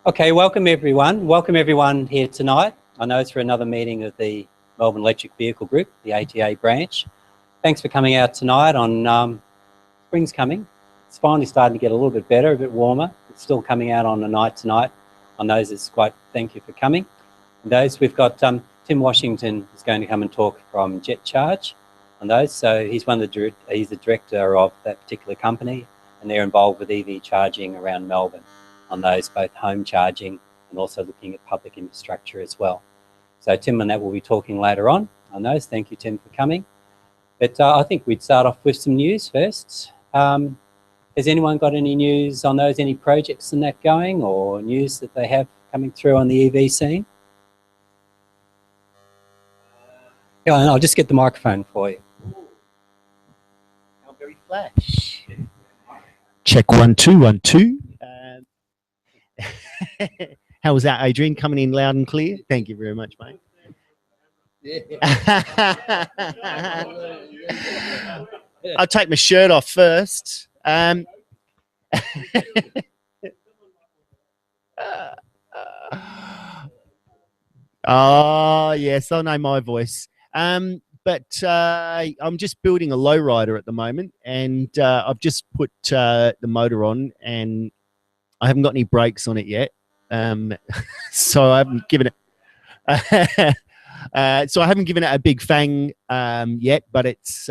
Okay, welcome everyone. Welcome everyone here tonight. I know it's for another meeting of the Melbourne Electric Vehicle Group, the ATA branch. Thanks for coming out tonight on spring's coming. It's finally starting to get a little bit better, a bit warmer. It's still coming out on the night tonight. On those, it's quite, thank you for coming. And those, we've got Tim Washington is going to come and talk from Jet Charge on those. So he's he's the director of that particular company, and they're involved with EV charging around Melbourne on those, both home charging and also looking at public infrastructure as well. So Tim and that will be talking later on those. Thank you, Tim, for coming. But I think we'd start off with some news first. Has anyone got any news on those, any projects in that going, or news that they have coming through on the EV scene? Yeah, and I'll just get the microphone for you. How very flash. Check 1 2 1 2. How was that, Adrian? Coming in loud and clear? Thank you very much, mate. I'll take my shirt off first. Oh, yes, I know my voice. But I'm just building a lowrider at the moment, and I've just put the motor on, and I haven't got any brakes on it yet. So I haven't given it a big fang yet, but it's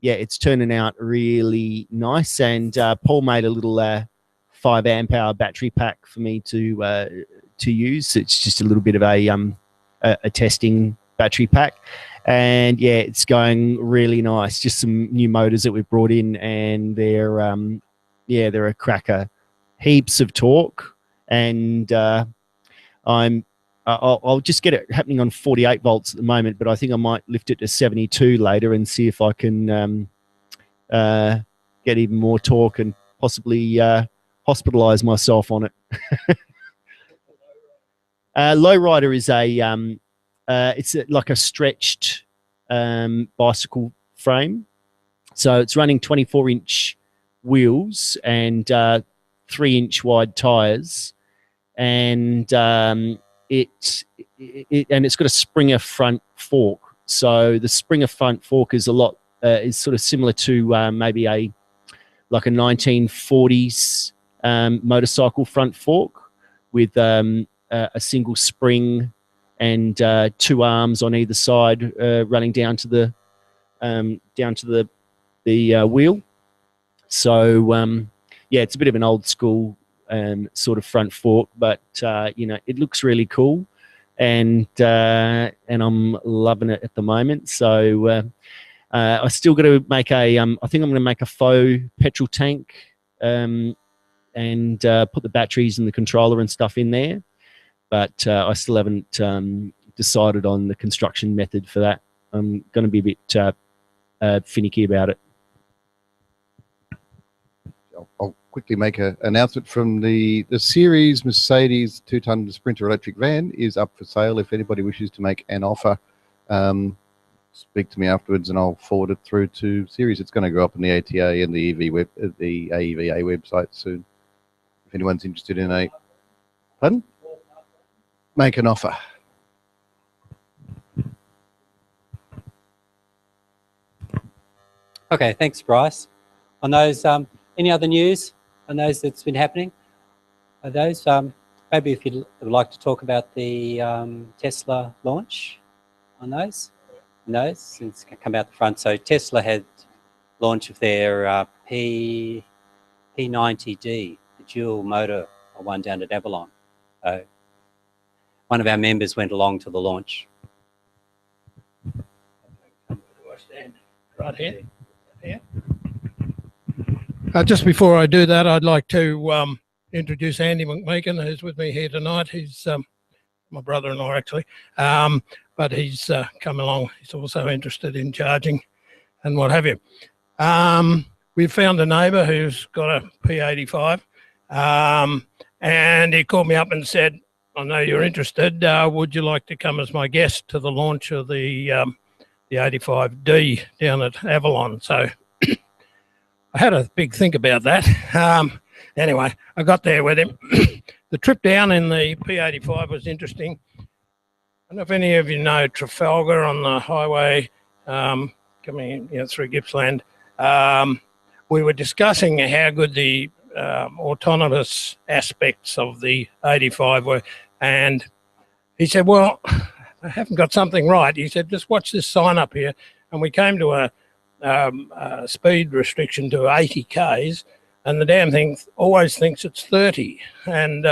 it's turning out really nice. And Paul made a little 5 amp hour battery pack for me to use. It's just a little bit of a testing battery pack, and yeah, it's going really nice. Just some new motors that we've brought in, and they're a cracker. Heaps of torque, and I'll just get it happening on 48 volts at the moment, but I think I might lift it to 72 later and see if I can get even more torque and possibly hospitalize myself on it. Lowrider is like a stretched bicycle frame, so it's running 24-inch wheels and 3-inch wide tires, and it's got a Springer front fork. So the Springer front fork is is sort of similar to maybe a 1940s motorcycle front fork with a single spring and 2 arms on either side running down to the wheel. So it's a bit of an old school sort of front fork, but it looks really cool, and I'm loving it at the moment. So I still got to make I think I'm going to make a faux petrol tank and put the batteries and the controller and stuff in there, but I still haven't decided on the construction method for that. I'm going to be a bit finicky about it. I'll quickly make an announcement from the series Mercedes 2-ton Sprinter electric van is up for sale. If anybody wishes to make an offer, speak to me afterwards and I'll forward it through to series. It's going to go up on the ATA and the the AEVA website soon. If anyone's interested in make an offer. Okay, thanks, Bryce. On those, any other news on those that's been happening? Are those, maybe if you'd like to talk about the Tesla launch on those? No, since come out the front. So Tesla had launch of their P90D, the dual motor one down at Avalon. So one of our members went along to the launch. Right here. Yeah. Just before I do that, I'd like to introduce Andy McMeekin, who's with me here tonight. He's my brother-in-law, actually, but he's come along. He's also interested in charging and what have you. We've found a neighbour who's got a P85, and he called me up and said, I know you're interested. Would you like to come as my guest to the launch of the 85D down at Avalon? So I had a big think about that. Anyway, I got there with him. the trip down in the P85 was interesting. I don't know if any of you know Trafalgar on the highway coming through Gippsland. We were discussing how good the autonomous aspects of the 85 were, and he said, well, I haven't got something right. He said, just watch this sign up here. And we came to a speed restriction to 80 Ks, and the damn thing always thinks it's 30. And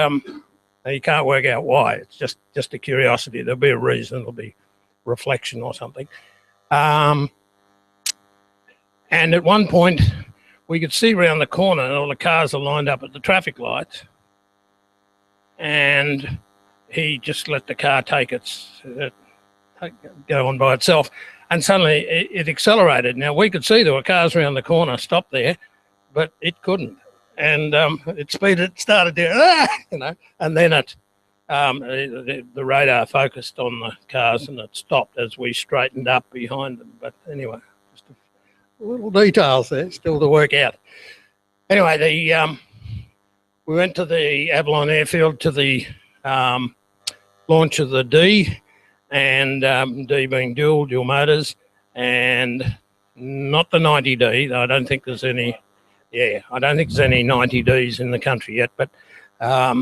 you can't work out why. It's just a curiosity. There'll be a reason. There'll be reflection or something. And at one point, we could see around the corner and all the cars are lined up at the traffic lights. And he just let the car go on by itself. And suddenly it accelerated. Now, we could see there were cars around the corner stopped there, but it couldn't. And it started there, and then the radar focused on the cars and it stopped as we straightened up behind them. But anyway, just a little details there, still to work out. Anyway, we went to the Avalon Airfield to the launch of the D, and D being dual motors, and not the 90D. I don't think there's any. Yeah, I don't think there's any 90Ds in the country yet, but I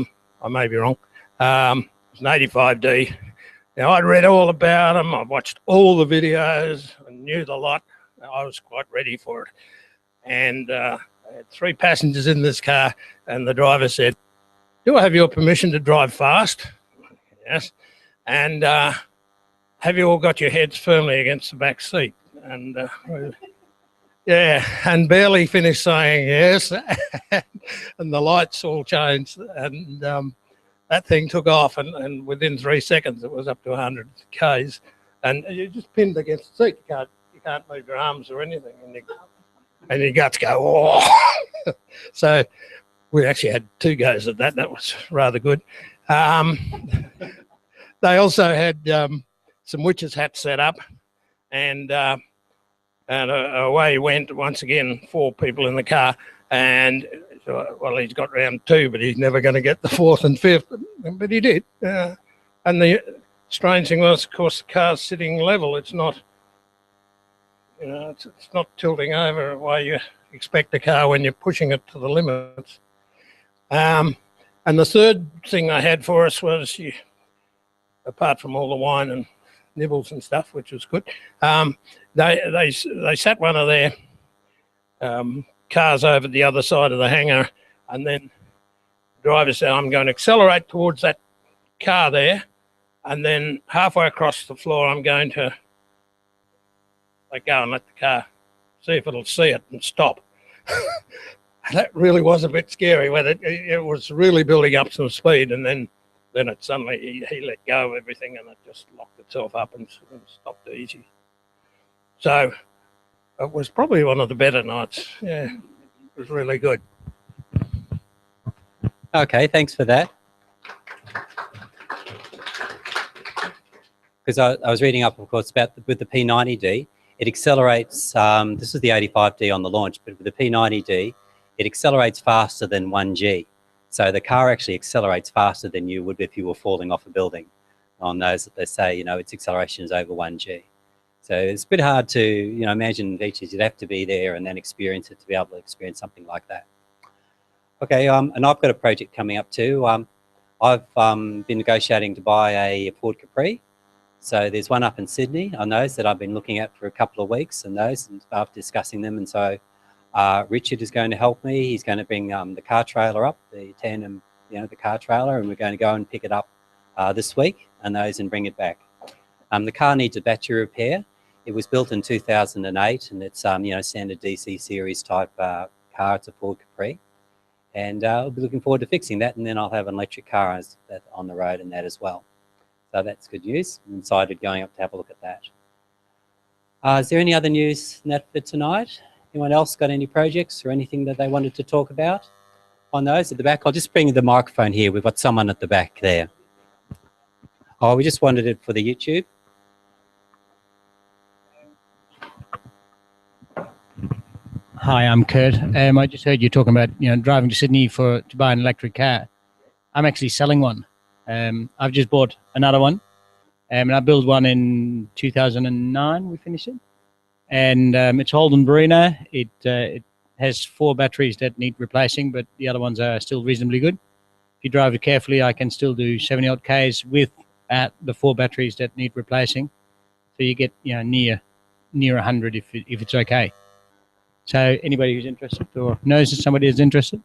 may be wrong. It's an 85D. Now, I'd read all about them. I watched all the videos. I knew the lot. I was quite ready for it. And I had 3 passengers in this car, and the driver said, do I have your permission to drive fast? Yes. And have you all got your heads firmly against the back seat? And yeah, and barely finished saying yes, and the lights all changed, and that thing took off, and within 3 seconds it was up to 100 Ks, and you're just pinned against the seat. You can't move your arms or anything, and your guts go, oh. So we actually had 2 goes at that. That was rather good. They also had some witches' hats set up, and away went once again, 4 people in the car, and well, he's got round 2, but he's never going to get the 4th and 5th, but he did. And the strange thing was, of course, the car's sitting level. It's not, it's not tilting over the way you expect a car when you're pushing it to the limits. And the third thing I had for us was, apart from all the wine and nibbles and stuff, which was good, they sat one of their cars over the other side of the hangar, and then the driver said, I'm going to accelerate towards that car there, and then halfway across the floor I'm going to let go and let the car see if it'll see it and stop. That really was a bit scary when it was really building up some speed, and then it suddenly he let go of everything and it just locked itself up and stopped easy. So it was probably one of the better nights. Yeah, it was really good. Okay, thanks for that. Because I was reading up, of course, about with the P90D, it accelerates, this is the 85D on the launch, but with the P90D, it accelerates faster than 1G. So the car actually accelerates faster than you would if you were falling off a building on those that they say, its acceleration is over 1G. So it's a bit hard to, imagine features. You'd have to be there and then experience it to be able to experience something like that. Okay, and I've got a project coming up too. I've been negotiating to buy a Ford Capri. So there's one up in Sydney on those that I've been looking at for a couple of weeks, and after discussing them. And so Richard is going to help me. He's going to bring the car trailer up, the tandem, the car trailer, and we're going to go and pick it up this week and bring it back. The car needs a battery repair. It was built in 2008, and it's standard DC series type car. It's a Ford Capri, and I'll be looking forward to fixing that. And then I'll have an electric car on the road and that as well. So that's good news. I'm excited going up to have a look at that. Is there any other news in that for tonight? Anyone else got any projects or anything that they wanted to talk about on those at the back? I'll just bring the microphone here. We've got someone at the back there. Oh, we just wanted it for the YouTube. Hi, I'm Kurt. I just heard you talking about driving to Sydney to buy an electric car. I'm actually selling one. I've just bought another one, and I built one in 2009. We finished it, and it's Holden Barina. It has 4 batteries that need replacing, but the other ones are still reasonably good. If you drive it carefully, I can still do 70 odd Ks with the 4 batteries that need replacing. So you get near 100 if it's okay. So anybody who's interested or knows that somebody is interested.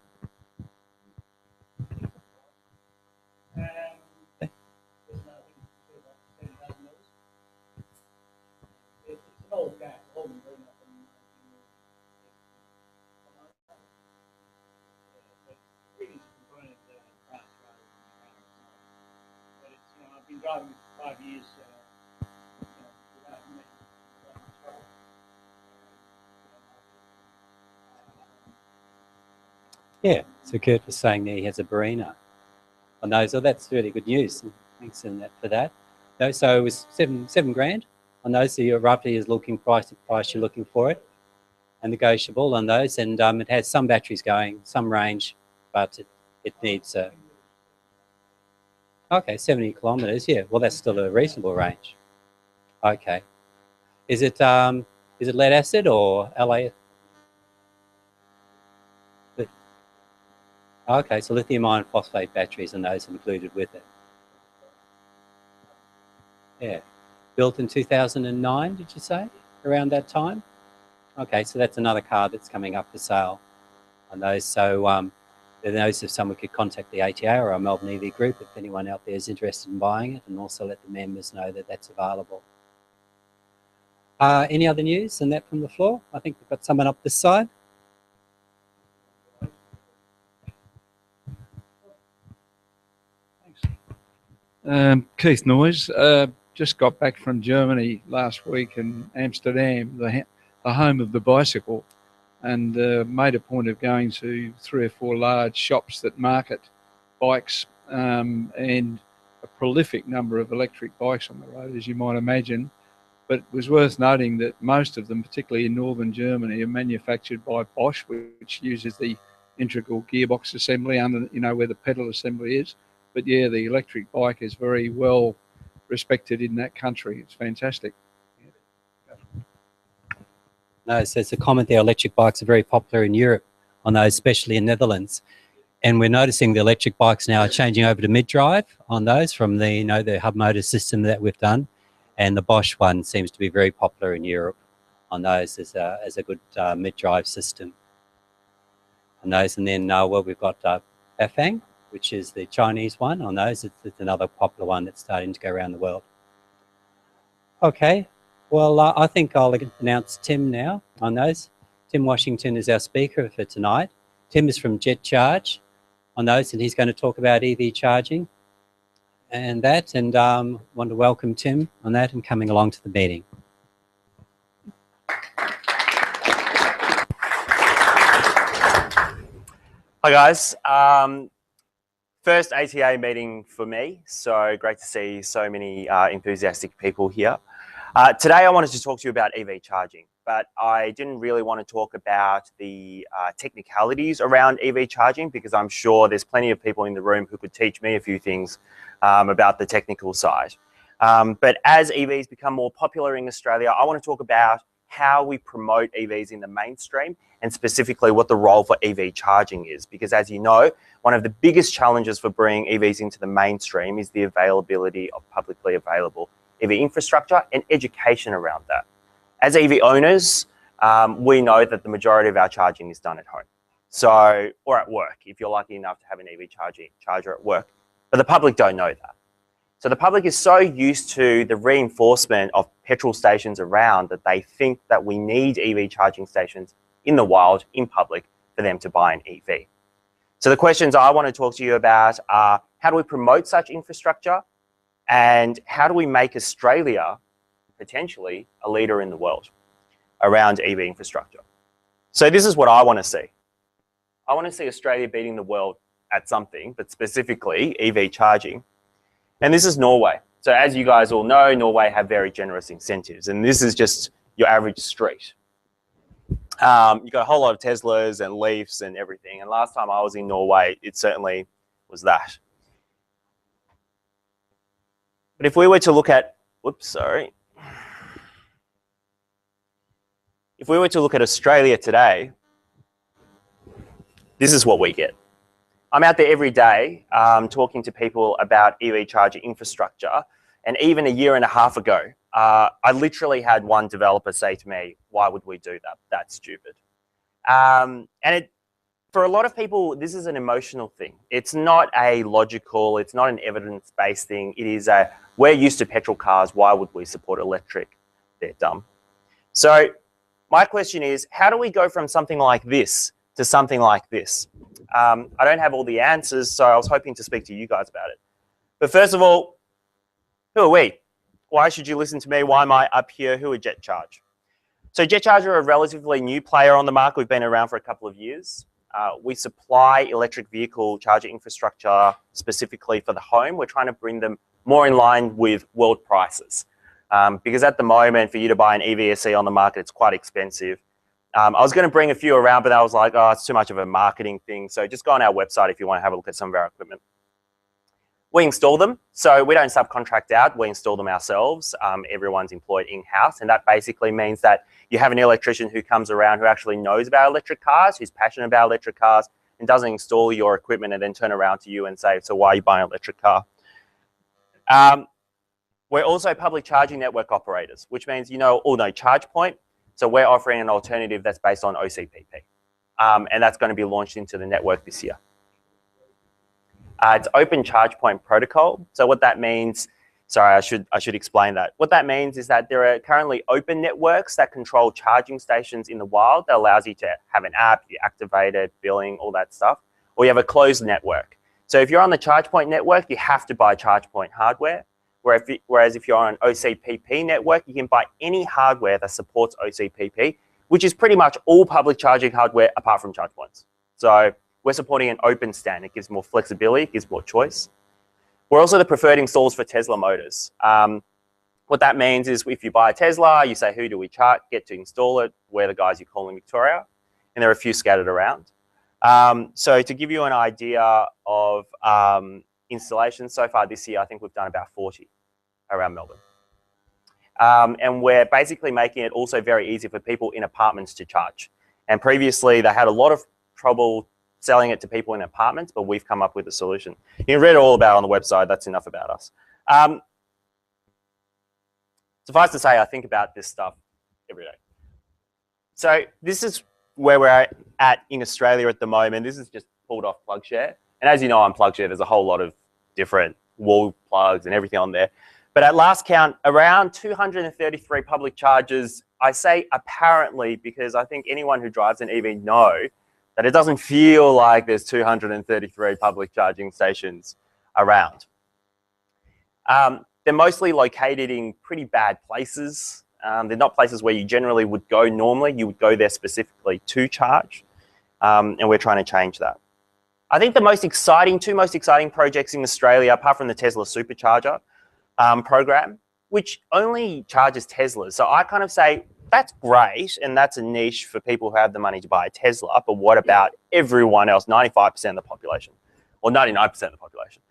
I've been driving for 5 years. Yeah, so Kurt was saying there he has a Barina on those. So that's really good news. Thanks for that. No, so it was seven grand on those. So you're roughly is looking price you're looking for it, and negotiable on those. And it has some batteries going, some range, but it needs okay, 70 kilometers. Yeah, well that's still a reasonable range. Okay, is it lead acid or LA? Okay, so lithium iron phosphate batteries and those included with it. Yeah, built in 2009, did you say? Around that time? Okay, so that's another car that's coming up for sale on those. So those if someone could contact the ATA or our Melbourne EV group if anyone out there is interested in buying it, and also let the members know that that's available. Any other news and that from the floor? I think we've got someone up this side. Keith Noyes, just got back from Germany last week in Amsterdam, the home of the bicycle, and made a point of going to 3 or 4 large shops that market bikes, and a prolific number of electric bikes on the road, as you might imagine. But it was worth noting that most of them, particularly in northern Germany, are manufactured by Bosch, which uses the integral gearbox assembly under, where the pedal assembly is. But yeah, the electric bike is very well respected in that country. It's fantastic. No, so it's a comment there. Electric bikes are very popular in Europe on those, especially in Netherlands. And we're noticing the electric bikes now are changing over to mid-drive on those from the, the hub motor system that we've done. And the Bosch one seems to be very popular in Europe on those as a good mid-drive system on those. And then, well, we've got Bafang, which is the Chinese one on those. It's another popular one that's starting to go around the world. Okay, well, I think I'll announce Tim now on those. Tim Washington is our speaker for tonight. Tim is from Jet Charge on those, and he's going to talk about EV charging and that, and want to welcome Tim on that and coming along to the meeting. Hi guys. First ATA meeting for me, so great to see so many enthusiastic people here. Today I wanted to talk to you about EV charging, but I didn't really want to talk about the technicalities around EV charging, because I'm sure there's plenty of people in the room who could teach me a few things about the technical side. But as EVs become more popular in Australia, I want to talk about how we promote EVs in the mainstream, and specifically what the role for EV charging is. Because as you know, one of the biggest challenges for bringing EVs into the mainstream is the availability of publicly available EV infrastructure and education around that. As EV owners, we know that the majority of our charging is done at home. So, or at work, if you're lucky enough to have an EV charger at work. But the public don't know that. So the public is so used to the reinforcement of petrol stations around that they think that we need EV charging stations in the wild, in public, for them to buy an EV. So the questions I want to talk to you about are, how do we promote such infrastructure? And how do we make Australia potentially a leader in the world around EV infrastructure? So this is what I want to see. I want to see Australia beating the world at something, but specifically EV charging. And this is Norway. So as you guys all know, Norway have very generous incentives, and this is just your average street. You got a whole lot of Teslas and Leafs and everything. And last time I was in Norway, it certainly was that. But if we were to look at, whoops, sorry. If we were to look at Australia today, this is what we get. I'm out there every day talking to people about EV charging infrastructure. And even a year and a half ago, I literally had one developer say to me, why would we do that? That's stupid. For a lot of people, this is an emotional thing. It's not a logical, it's not an evidence-based thing. It is a, we're used to petrol cars, why would we support electric? They're dumb. So my question is, how do we go from something like this to something like this? I don't have all the answers, so I was hoping to speak to you guys about it. But first of all, who are we? Why should you listen to me? Why am I up here? Who are JetCharge? So JetCharge are a relatively new player on the market. We've been around for a couple of years. We supply electric vehicle charging infrastructure specifically for the home. We're trying to bring them more in line with world prices. Because at the moment, for you to buy an EVSE on the market, it's quite expensive. I was going to bring a few around, but I was like, oh, it's too much of a marketing thing. So just go on our website if you want to have a look at some of our equipment. We install them. So we don't subcontract out. We install them ourselves. Everyone's employed in-house. And that basically means that you have an electrician who comes around who actually knows about electric cars, who's passionate about electric cars, and doesn't install your equipment and then turn around to you and say, so why are you buying an electric car? We're also public charging network operators, which means you all know ChargePoint. So we're offering an alternative that's based on OCPP. And that's going to be launched into the network this year. It's Open ChargePoint Protocol. So what that means, sorry, I should explain that. What that means is that there are currently open networks that control charging stations in the wild that allows you to have an app, you activate it, billing, all that stuff. Or you have a closed network. So if you're on the ChargePoint network, you have to buy ChargePoint hardware. Whereas if you're on an OCPP network, you can buy any hardware that supports OCPP, which is pretty much all public charging hardware apart from ChargePoints. So we're supporting an open stand. It gives more flexibility, it gives more choice. We're also the preferred installers for Tesla motors. What that means is if you buy a Tesla, you say, who do we get to install it? We're the guys you call in Victoria. And there are a few scattered around. So to give you an idea of installations so far this year, I think we've done about 40 around Melbourne. And we're basically making it also very easy for people in apartments to charge. And previously they had a lot of trouble selling it to people in apartments, but we've come up with a solution. You can read all about it on the website. That's enough about us. Suffice to say, I think about this stuff every day. So this is where we're at in Australia at the moment. This is just pulled off PlugShare. And as you know, on PlugShare, there's a whole lot of different wall plugs and everything on there. But at last count, around 233 public chargers. I say apparently because I think anyone who drives an EV know that it doesn't feel like there's 233 public charging stations around. They're mostly located in pretty bad places. They're not places where you generally would go normally. You would go there specifically to charge. And we're trying to change that. I think the two most exciting projects in Australia, apart from the Tesla Supercharger program, which only charges Teslas. So I kind of say, that's great, and that's a niche for people who have the money to buy a Tesla, but what about everyone else, 95% of the population, or 99% of the population?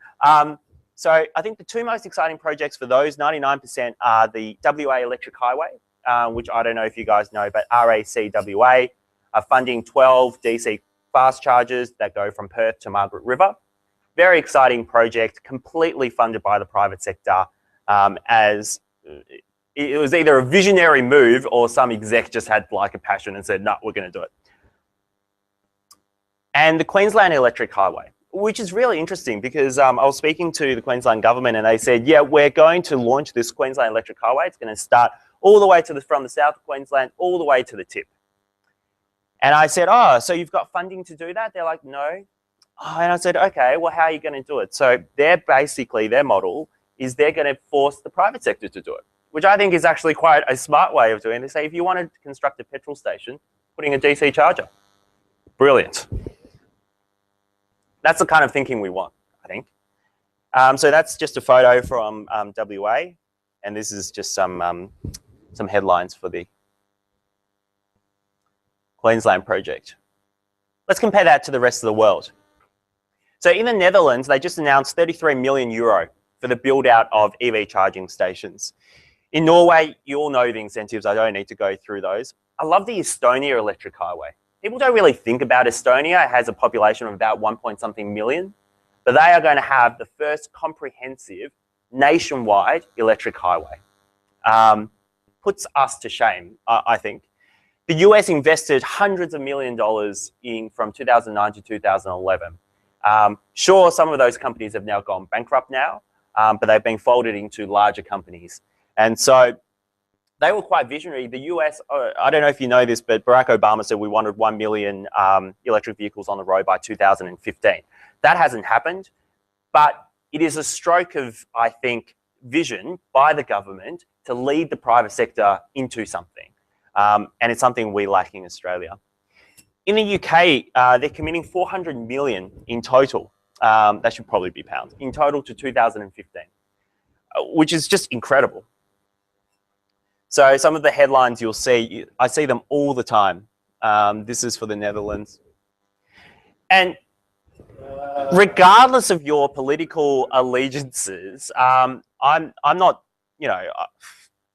So I think the two most exciting projects for those 99% are the WA Electric Highway, which I don't know if you guys know, but RACWA are funding 12 DC fast chargers that go from Perth to Margaret River. Very exciting project, completely funded by the private sector, as it was either a visionary move or some exec just had like a passion and said, no, we're going to do it. And the Queensland Electric Highway, which is really interesting because I was speaking to the Queensland government and they said, yeah, we're going to launch this Queensland Electric Highway. It's going to start all the way to from the south of Queensland, all the way to the tip. And I said, oh, so you've got funding to do that? They're like, no. Oh, and I said, okay, well, how are you going to do it? So their model is they're going to force the private sector to do it, which I think is actually quite a smart way of doing it. They say, if you wanted to construct a petrol station, putting a DC charger. Brilliant. That's the kind of thinking we want, I think. So that's just a photo from WA, and this is just some headlines for the Queensland project. Let's compare that to the rest of the world. So in the Netherlands, they just announced 33 million euro for the build out of EV charging stations. In Norway, you all know the incentives. I don't need to go through those. I love the Estonia electric highway. People don't really think about Estonia. It has a population of about 1.something million, but they are going to have the first comprehensive nationwide electric highway. Puts us to shame, I think. The US invested hundreds of $millions from 2009 to 2011. Sure, some of those companies have now gone bankrupt now, but they've been folded into larger companies. And so they were quite visionary. The US, I don't know if you know this, but Barack Obama said we wanted 1 million electric vehicles on the road by 2015. That hasn't happened, but it is a stroke of, I think, vision by the government to lead the private sector into something. And it's something we lack in Australia. In the UK, they're committing 400 million in total. That should probably be pounds, in total to 2015, which is just incredible. So some of the headlines you'll see, I see them all the time. This is for the Netherlands. And regardless of your political allegiances, I'm not, you know,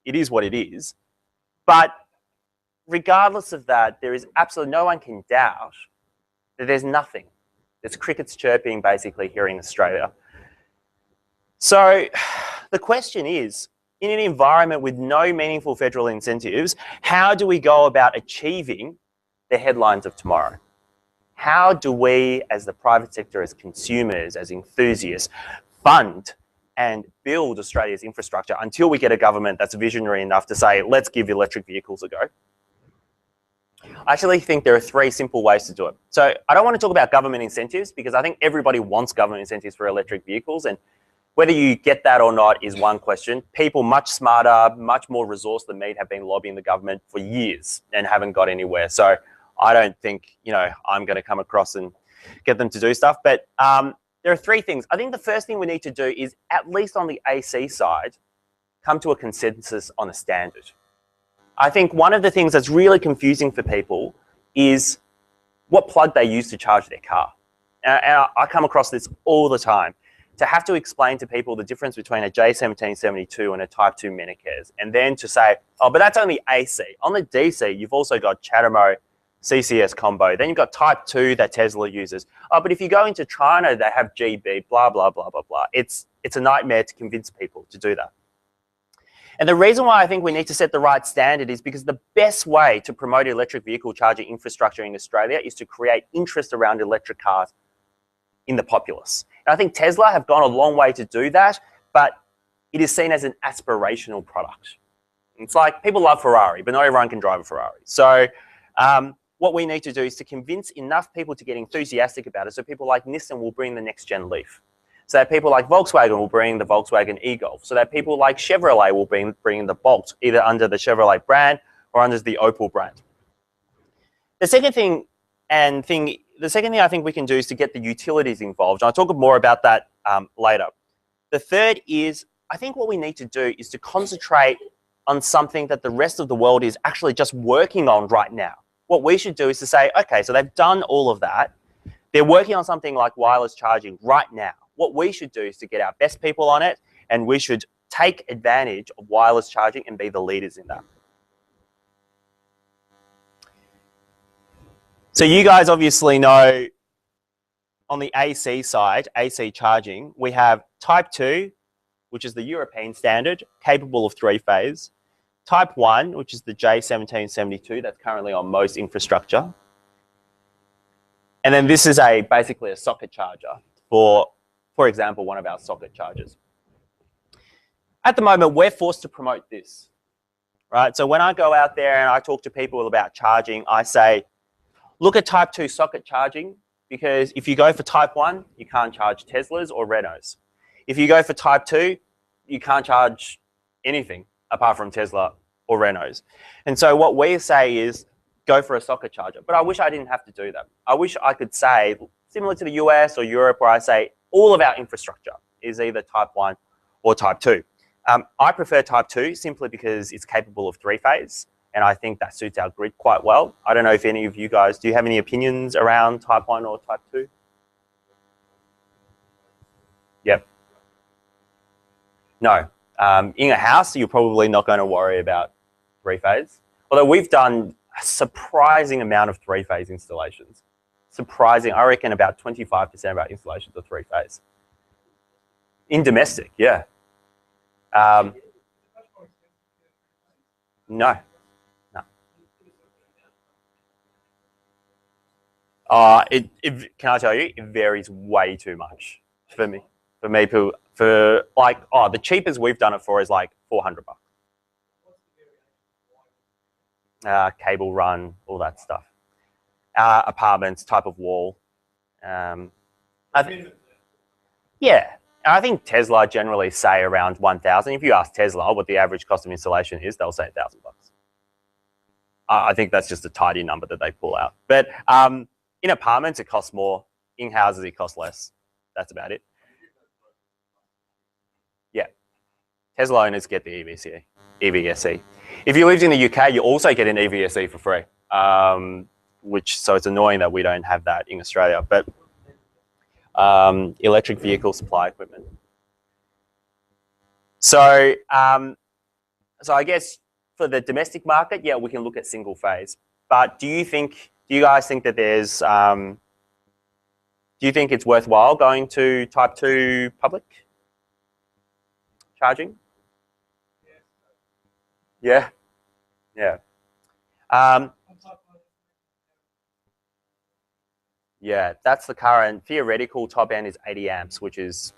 it is what it is. But regardless of that, there is absolutely no one can doubt that there's nothing. There's crickets chirping basically here in Australia. So the question is, in an environment with no meaningful federal incentives, how do we go about achieving the headlines of tomorrow? How do we, as the private sector, as consumers, as enthusiasts, fund and build Australia's infrastructure until we get a government that's visionary enough to say, let's give electric vehicles a go? I actually think there are 3 simple ways to do it. So I don't want to talk about government incentives because I think everybody wants government incentives for electric vehicles, and whether you get that or not is one question. People much smarter, much more resourced than me have been lobbying the government for years and haven't got anywhere. So I don't think, you know, I'm going to come across and get them to do stuff. But there are 3 things. I think the first thing we need to do is, at least on the AC side, come to a consensus on a standard. I think one of the things that's really confusing for people is what plug they use to charge their car. And I come across this all the time. To have to explain to people the difference between a J1772 and a Type 2 Minicares, and then to say, oh, but that's only AC. On the DC, you've also got CHAdeMO, CCS combo. Then you've got Type 2 that Tesla uses. Oh, but if you go into China, they have GB, blah, blah, blah, blah, blah. It's a nightmare to convince people to do that. And the reason why I think we need to set the right standard is because the best way to promote electric vehicle charging infrastructure in Australia is to create interest around electric cars in the populace. And I think Tesla have gone a long way to do that, but it is seen as an aspirational product. It's like people love Ferrari, but not everyone can drive a Ferrari. So what we need to do is to convince enough people to get enthusiastic about it. So people like Nissan will bring the next gen Leaf. So that people like Volkswagen will bring the Volkswagen e-Golf. So that people like Chevrolet will bring the Bolt, either under the Chevrolet brand or under the Opel brand. The second thing I think we can do is to get the utilities involved. And I'll talk more about that later. The third is, I think what we need to do is to concentrate on something that the rest of the world is actually just working on right now. What we should do is to say, okay, so they've done all of that. They're working on something like wireless charging right now. What we should do is to get our best people on it, and we should take advantage of wireless charging and be the leaders in that. So you guys obviously know on the AC side, AC charging, we have Type 2, which is the European standard, capable of 3-phase. Type 1, which is the J1772, that's currently on most infrastructure. And then this is basically a socket charger for example, one of our socket chargers. At the moment, we're forced to promote this, right? So when I go out there and I talk to people about charging, I say, look at Type 2 socket charging, because if you go for Type 1, you can't charge Teslas or Renaults. If you go for Type 2, you can't charge anything apart from Tesla or Renaults. And so what we say is go for a socket charger. But I wish I didn't have to do that. I wish I could say, similar to the US or Europe, where I say all of our infrastructure is either Type 1 or Type 2. I prefer Type 2 simply because it's capable of 3-phase, and I think that suits our grid quite well. I don't know if any of you guys, do you have any opinions around Type 1 or Type 2? Yep. No. In a house, you're probably not going to worry about three-phase. Although we've done a surprising amount of three-phase installations. Surprising. I reckon about 25% of our installations are three-phase. In domestic, yeah. No. Can I tell you, it varies way too much for me. For like, the cheapest we've done it for is like $400. Cable run, all that stuff. Apartments, type of wall. Yeah, I think Tesla generally say around 1,000. If you ask Tesla what the average cost of installation is, they'll say $1,000. I think that's just a tidy number that they pull out. But in apartments, it costs more. In houses, it costs less. That's about it. Yeah. Tesla owners get the EVSE. If you lived in the UK, you also get an EVSE for free. So it's annoying that we don't have that in Australia. But electric vehicle supply equipment. So I guess for the domestic market, yeah, we can look at single phase. But do you guys think that there's, do you think it's worthwhile going to type 2 public charging? Yeah. Yeah. Yeah, that's the current theoretical top end is 80 amps, which is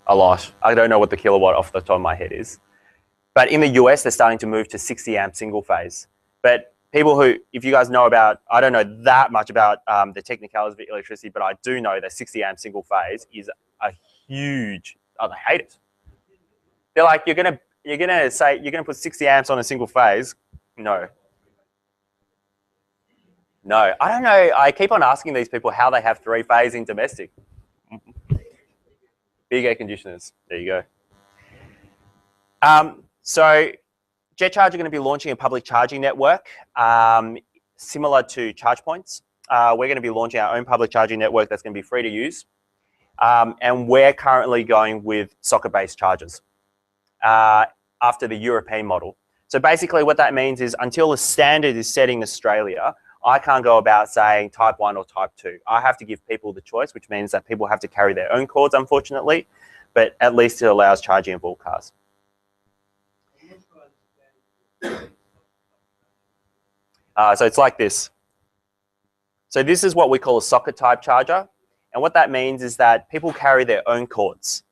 a lot. I don't know what the kilowatt off the top of my head is. But in the US, they're starting to move to 60 amp single phase. But people who, if you guys know about, I don't know that much about the technicalities of electricity, but I do know that 60 amp single phase is a huge, they hate it. They're like, you're gonna put 60 amps on a single phase? No. No, I don't know. I keep on asking these people how they have 3-phase in domestic. Big air conditioners. There you go. So Jet Charge are going to be launching a public charging network similar to ChargePoints. We're going to be launching our own public charging network that's going to be free to use. And we're currently going with socket-based chargers after the European model. So basically what that means is until a standard is set in Australia, I can't go about saying type 1 or type 2. I have to give people the choice, which means that people have to carry their own cords, unfortunately, but at least it allows charging of all cars. So it's like this. So this is what we call a socket type charger. And what that means is that people carry their own cords.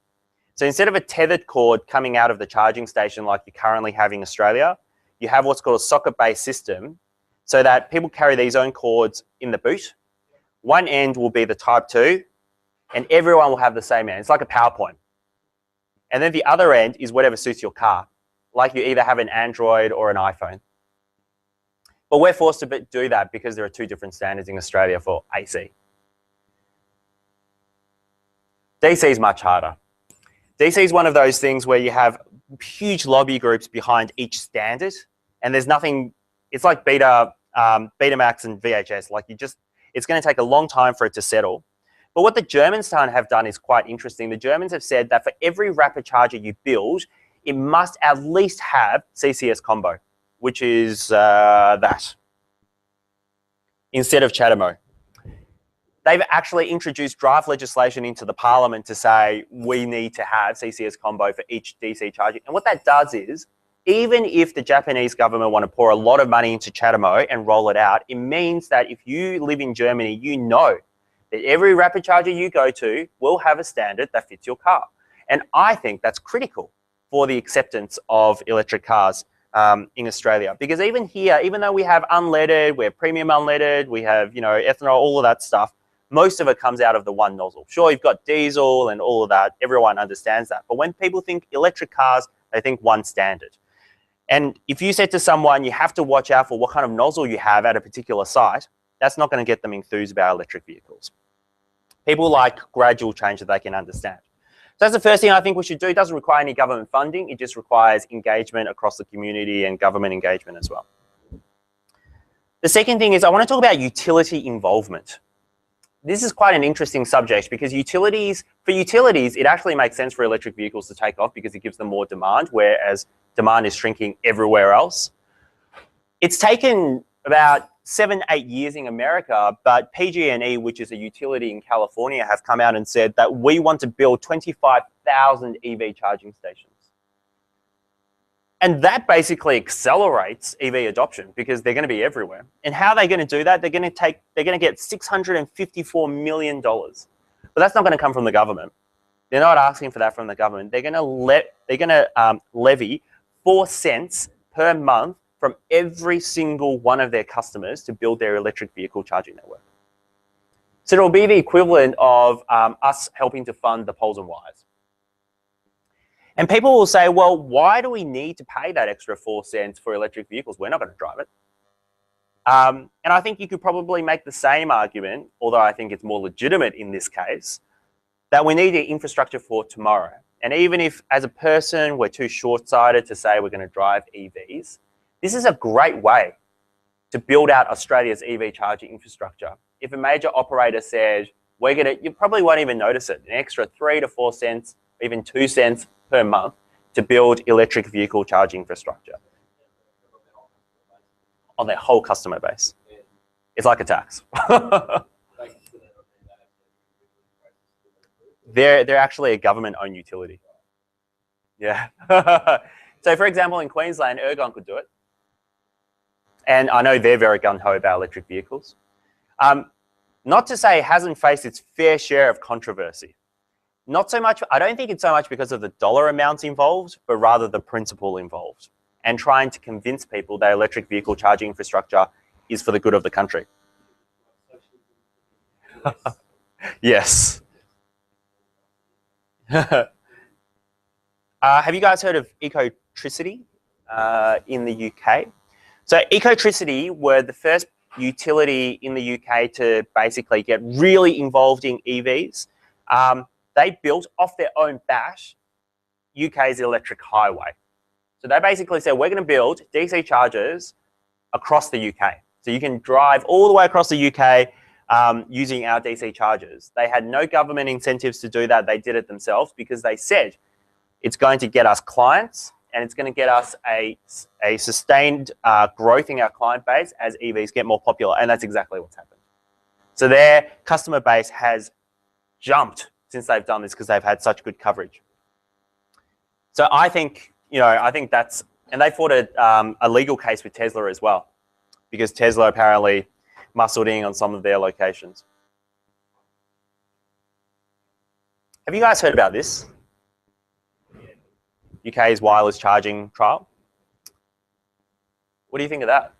So instead of a tethered cord coming out of the charging station like you currently have in Australia, you have what's called a socket-based system, so that people carry these own cords in the boot. One end will be the type 2, and everyone will have the same end. It's like a PowerPoint. And then the other end is whatever suits your car. Like you either have an Android or an iPhone. But we're forced to do that because there are 2 different standards in Australia for AC. DC is much harder. DC is one of those things where you have huge lobby groups behind each standard, and there's nothing, it's like Betamax and VHS, like it's going to take a long time for it to settle. But what the Germans have done is quite interesting. The Germans have said that for every rapid charger you build, it must at least have CCS combo, which is that, instead of CHAdeMO. They've actually introduced draft legislation into the parliament to say we need to have CCS combo for each DC charging. And what that does is, even if the Japanese government want to pour a lot of money into CHAdeMO and roll it out, it means that if you live in Germany, you know that every rapid charger you go to will have a standard that fits your car. And I think that's critical for the acceptance of electric cars in Australia. Because even here, even though we have unleaded, we have premium unleaded, we have, you know, ethanol, all of that stuff, most of it comes out of the one nozzle. Sure, you've got diesel and all of that. Everyone understands that. But when people think electric cars, they think one standard. And if you said to someone, you have to watch out for what kind of nozzle you have at a particular site, that's not going to get them enthused about electric vehicles. People like gradual change that they can understand. So that's the first thing I think we should do. It doesn't require any government funding. It just requires engagement across the community and government engagement as well. The second thing is I want to talk about utility involvement. this is quite an interesting subject because for utilities, it actually makes sense for electric vehicles to take off because it gives them more demand, whereas demand is shrinking everywhere else. It's taken about 7-8 years in America, but PG&E, which is a utility in California, have come out and said that we want to build 25,000 EV charging stations. And that basically accelerates EV adoption because they're going to be everywhere. And how are they going to do that? They're going to get $654 million. But that's not going to come from the government. They're not asking for that from the government. They're going to levy 4 cents per month from every single one of their customers to build their electric vehicle charging network. So it'll be the equivalent of us helping to fund the poles and wires. And people will say, well, why do we need to pay that extra 4 cents for electric vehicles? We're not going to drive it. And I think you could probably make the same argument, although I think it's more legitimate in this case, that we need the infrastructure for tomorrow. And even if, as a person, we're too short-sighted to say we're going to drive EVs, this is a great way to build out Australia's EV charging infrastructure. If a major operator said, you probably won't even notice it, an extra 3 to 4 cents, even 2 cents per month to build electric vehicle charging infrastructure on their whole customer base. It's like a tax. They're actually a government-owned utility. Yeah. So for example, in Queensland, Ergon could do it. And I know they're very gung-ho about electric vehicles. Not to say it hasn't faced its fair share of controversy. Not so much, I don't think it's so much because of the dollar amounts involved, but rather the principle involved and trying to convince people that electric vehicle charging infrastructure is for the good of the country. Yes. Have you guys heard of Ecotricity in the UK? So Ecotricity were the first utility in the UK to basically get really involved in EVs. They built off their own bash UK's electric highway. So they basically said, we're going to build DC chargers across the UK. So you can drive all the way across the UK using our DC chargers. They had no government incentives to do that. They did it themselves because they said it's going to get us clients and it's going to get us a sustained growth in our client base as EVs get more popular. And that's exactly what's happened. So their customer base has jumped since they've done this because they've had such good coverage. So I think, that's, and they fought a legal case with Tesla as well, because Tesla apparently muscled in on some of their locations. Have you guys heard about this? UK's wireless charging trial. What do you think of that?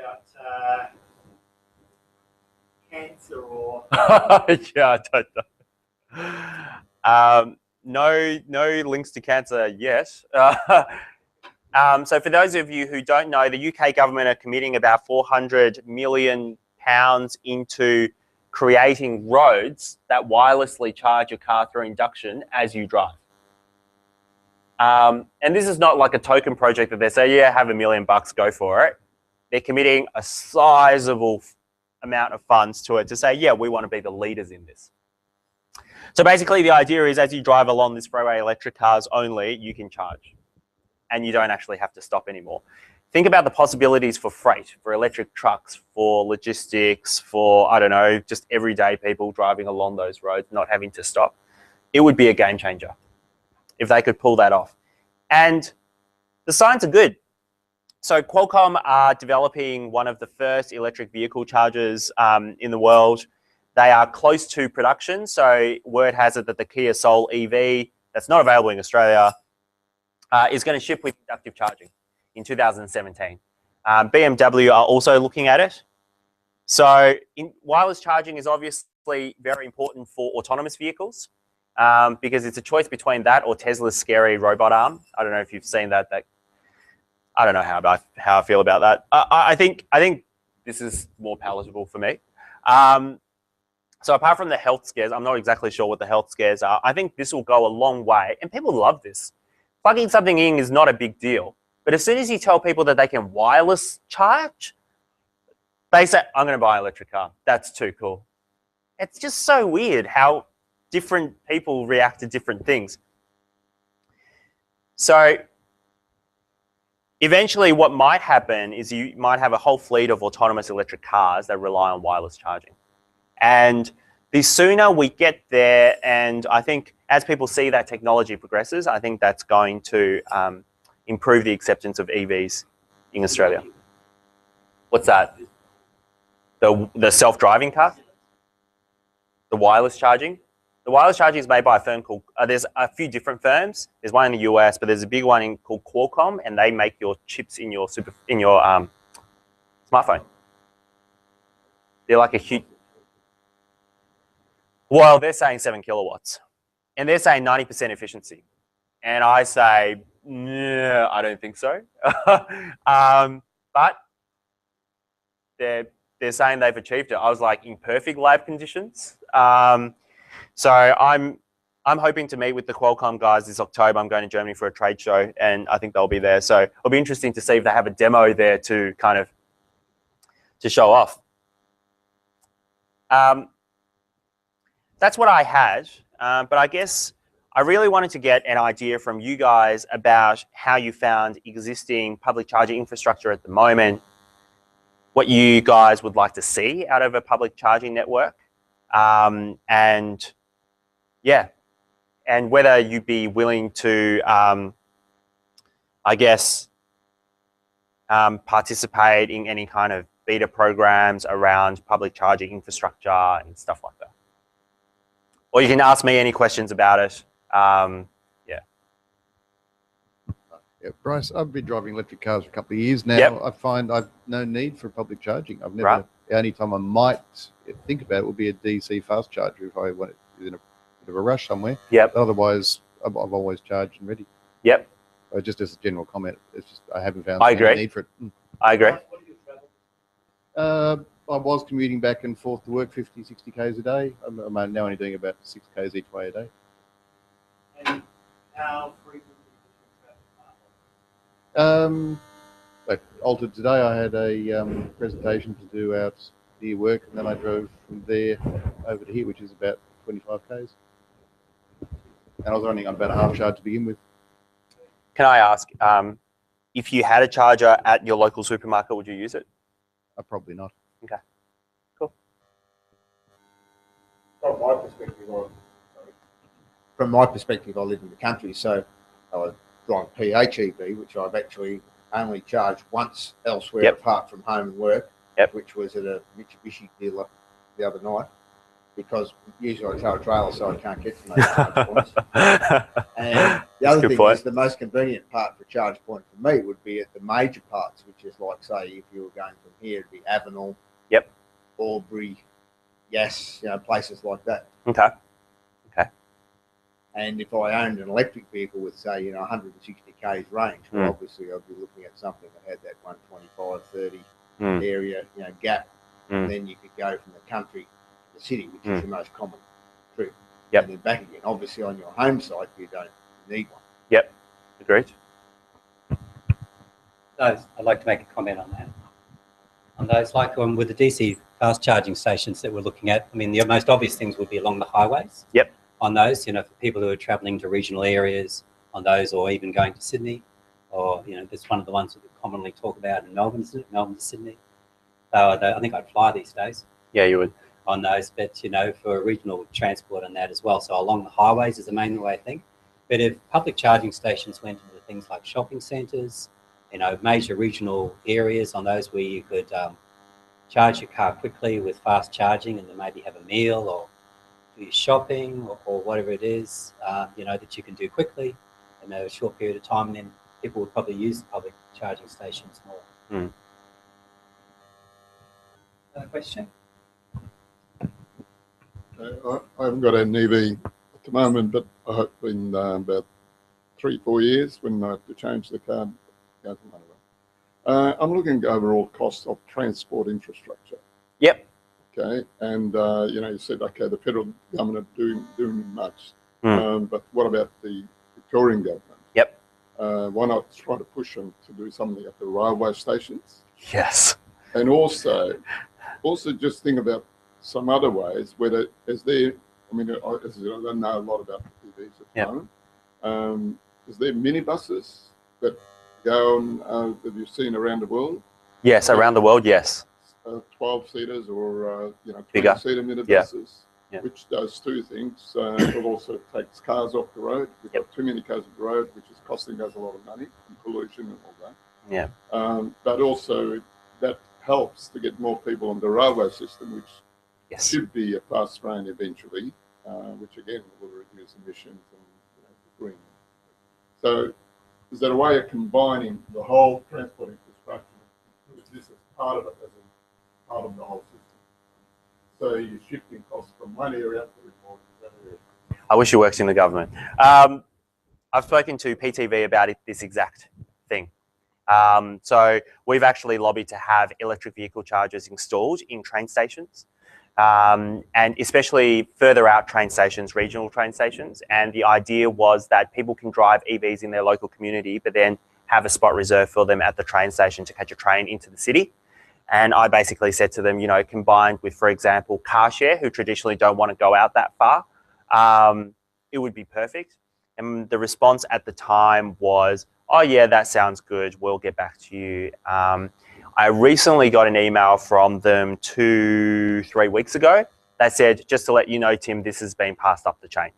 About cancer or yeah, I don't know. No links to cancer yet. So for those of you who don't know, the UK government are committing about £400 million into creating roads that wirelessly charge your car through induction as you drive. And this is not like a token project that they say, yeah, have $1 million, go for it. They're committing a sizable amount of funds to it to say, yeah, we want to be the leaders in this. So basically the idea is as you drive along this freeway, electric cars only, you can charge and you don't actually have to stop anymore. Think about the possibilities for freight, for electric trucks, for logistics, for, I don't know, just everyday people driving along those roads, not having to stop. It would be a game changer if they could pull that off. And the signs are good. So Qualcomm are developing one of the first electric vehicle chargers in the world. They are close to production. So word has it that the Kia Soul EV, that's not available in Australia, is going to ship with inductive charging in 2017. BMW are also looking at it. So wireless charging is obviously very important for autonomous vehicles because it's a choice between that or Tesla's scary robot arm. I don't know if you've seen that. I don't know how I feel about that. I think this is more palatable for me. So apart from the health scares, I'm not exactly sure what the health scares are. I think this will go a long way, and people love this. Plugging something in is not a big deal, but as soon as you tell people that they can wireless charge, They say, I'm going to buy an electric car. That's too cool. It's just so weird how different people react to different things. So eventually what might happen is you might have a whole fleet of autonomous electric cars that rely on wireless charging. And the sooner we get there, and I think as people see that technology progresses, I think that's going to improve the acceptance of EVs in Australia. What's that? The self-driving car? The wireless charging? The wireless charging is made by a firm called, there's a few different firms. There's one in the US, but there's a big one called Qualcomm, and they make your chips in your smartphone. They're like a huge, well, they're saying 7 kilowatts, and they're saying 90% efficiency. And I say, no, I don't think so. But they're saying they've achieved it. I was like, in perfect lab conditions. So I'm hoping to meet with the Qualcomm guys this October. I'm going to Germany for a trade show, and I think they'll be there. So it'll be interesting to see if they have a demo there to kind of to show off. That's what I had, but I guess I really wanted to get an idea from you guys about how you found existing public charging infrastructure at the moment, what you guys would like to see out of a public charging network, and yeah, and whether you'd be willing to, I guess, participate in any kind of beta programs around public charging infrastructure and stuff like that. Or you can ask me any questions about it. Yeah, Bryce, I've been driving electric cars for a couple of years now. Yep. I find I've no need for public charging. I've never. Right. The only time I might think about it would be a DC fast charger if I went in a bit of a rush somewhere. Yep. But otherwise, I've always charged and ready. Yep. Just as a general comment, it's just I haven't found I any agree. need for it. I agree. I was commuting back and forth to work 50, 60 Ks a day. I'm now only doing about 6 Ks each way a day. And how frequently I altered today. I had a presentation to do out near work, and then I drove from there over to here, which is about 25 Ks. And I was running on about a half charge to begin with. Can I ask, if you had a charger at your local supermarket, would you use it? Probably not. Okay, cool. From my perspective, I live in the country, so I was driving PHEV, which I've actually only charged once elsewhere Yep. apart from home and work, Yep. which was at a Mitsubishi dealer the other night, because usually I tow a trailer, so I can't get to those charge points. And the other good thing point. is the most convenient part for charge point for me would be at the major parts, which is like, say, if you were going from here, it'd be Avenel, Yep. Albury, Yass, places like that. Okay. And if I owned an electric vehicle with, say, 160 Ks range, well, obviously I'd be looking at something that had that 125, 30 area, gap. And then you could go from the country to the city, which is the most common trip. Yep. And then back again. Obviously on your home site, you don't need one. Yep. Agreed. I'd like to make a comment on that. On those, like with the DC fast charging stations that we're looking at, I mean, the most obvious things would be along the highways. Yep. On those, for people who are travelling to regional areas on those, or even going to Sydney, or, that's one of the ones that we commonly talk about in Melbourne to Sydney. So I think I'd fly these days Yeah, you would. on those, but, for regional transport and that as well. So along the highways is the main way I think. But if public charging stations went into things like shopping centres, major regional areas on those where you could charge your car quickly with fast charging and then maybe have a meal or do your shopping or whatever it is, that you can do quickly in a short period of time, and then people would probably use the public charging stations more. Another question? I haven't got an EV at the moment, but I hope in about 3-4 years when I have to change the car. I'm looking at overall cost of transport infrastructure. Yep. Okay, and you said okay, the federal government are doing much, but what about the Victorian government? Yep. Why not try to push them to do something at the railway stations? Yes. And also just think about some other ways, whether as there, I mean, as I said, I don't know a lot about EVs at the moment. Is there minibuses that go on, that you've seen around the world? Yes, around the world, yes. 12-seaters or, Bigger. 20-seater minibuses, Yeah. which does two things. It also takes cars off the road. We've got too many cars off the road, which is costing us a lot of money, and pollution and all that. Yeah. But also that helps to get more people on the railway system, which should be a fast train eventually, which again will reduce emissions and green. So is there a way of combining the whole transport infrastructure? Is this as part of it, as a part of the whole system? So you're shifting costs from one area to another area. I wish you worked in the government. I've spoken to PTV about this exact thing. So we've actually lobbied to have electric vehicle chargers installed in train stations, and especially further out train stations, regional train stations. And the idea was that people can drive EVs in their local community, but then have a spot reserved for them at the train station to catch a train into the city. And I basically said to them, combined with, for example, car share, who traditionally don't want to go out that far, it would be perfect. And the response at the time was, oh yeah, that sounds good. We'll get back to you. I recently got an email from them 2-3 weeks ago that said, just to let you know, Tim, this has been passed up the chain.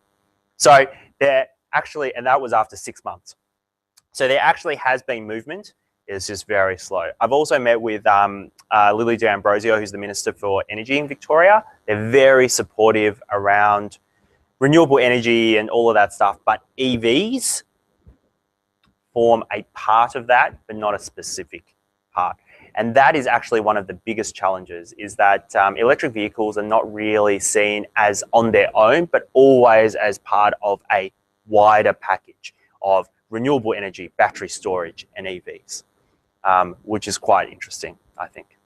So they're actually, and that was after 6 months. So there actually has been movement. It's just very slow. I've also met with Lily D'Ambrosio, who's the Minister for Energy in Victoria. They're very supportive around renewable energy and all of that stuff, but EVs form a part of that, but not a specific part. And that is actually one of the biggest challenges, is that electric vehicles are not really seen as on their own, but always as part of a wider package of renewable energy, battery storage, and EVs, which is quite interesting, I think.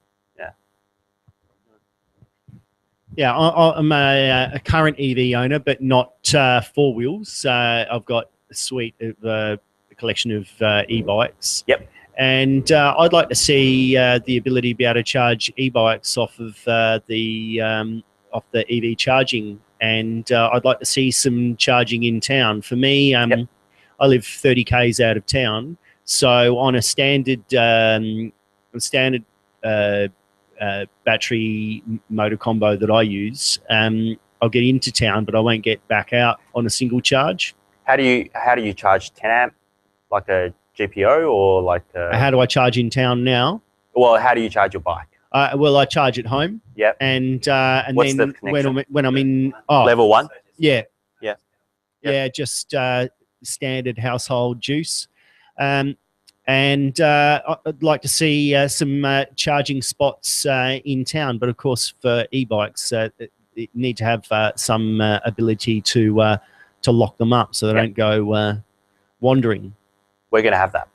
Yeah, I'm a current EV owner, but not four wheels. I've got a suite of a collection of e-bikes. Yep. And I'd like to see the ability to be able to charge e-bikes off of the EV charging, and I'd like to see some charging in town. For me, I live 30 k's out of town, so on a standard battery motor combo that I use, I'll get into town, but I won't get back out on a single charge. How do you charge 10 amp, like a GPO, or like how do I charge in town now? Well, how do you charge your bike? Well, I charge at home. Yep. And What's then the when I'm in level 1. Yeah. Yeah. Yeah, just standard household juice. And I'd like to see some charging spots in town, but of course for e-bikes, you need to have some ability to lock them up so they don't go wandering. We're going to have that.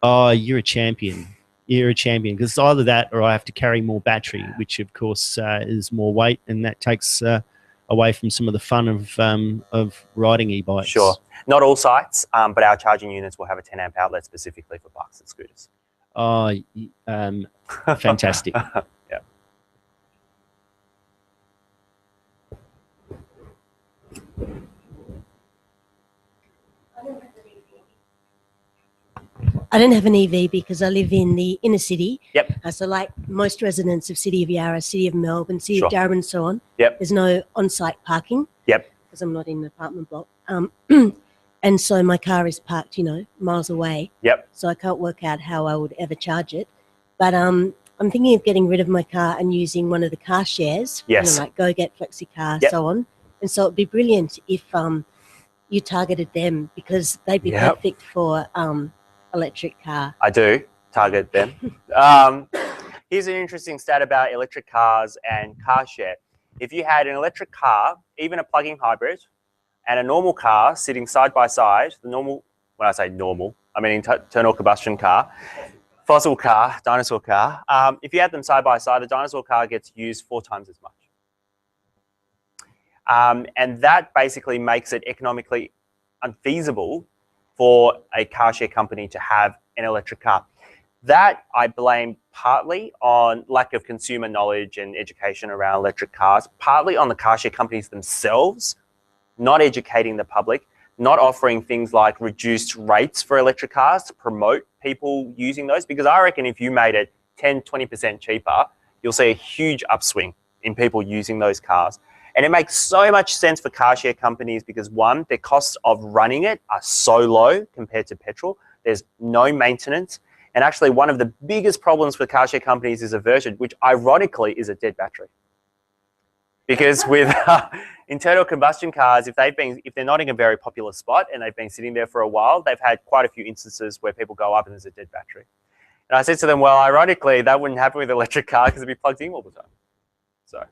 Oh, you're a champion. You're a champion, because it's either that or I have to carry more battery, which of course is more weight, and that takes away from some of the fun of riding e-bikes. Sure. Not all sites, but our charging units will have a 10 amp outlet specifically for bikes and scooters. Oh, fantastic. Yeah. I don't have an EV because I live in the inner city. Yep. So like most residents of City of Yarra, City of Melbourne, City of Darwin and so on, Yep. there's no on-site parking. Yep. Because I'm not in an apartment block. And so my car is parked, miles away. Yep. So I can't work out how I would ever charge it. But I'm thinking of getting rid of my car and using one of the car shares. Yes. Like Go Get, FlexiCar, Yep. so on. And so it'd be brilliant if you targeted them, because they'd be Yep. perfect for electric car. I do target them. Here's an interesting stat about electric cars and car share. If you had an electric car, even a plug-in hybrid, and a normal car sitting side by side, the normal, when I say normal, I mean internal combustion car, fossil car, dinosaur car, if you had them side by side, the dinosaur car gets used 4 times as much. And that basically makes it economically unfeasible for a car share company to have an electric car. That I blame partly on lack of consumer knowledge and education around electric cars, partly on the car share companies themselves, not educating the public, not offering things like reduced rates for electric cars to promote people using those. Because I reckon if you made it 10, 20% cheaper, you'll see a huge upswing in people using those cars. And it makes so much sense for car share companies because one, their costs of running it are so low compared to petrol. There's no maintenance. And actually one of the biggest problems for car share companies is aversion, which ironically is a dead battery. Because with internal combustion cars, if they're not in a very popular spot and they've been sitting there for a while, they've had quite a few instances where people go up and there's a dead battery. And I said to them, well, ironically, that wouldn't happen with an electric car because it'd be plugged in all the time. So,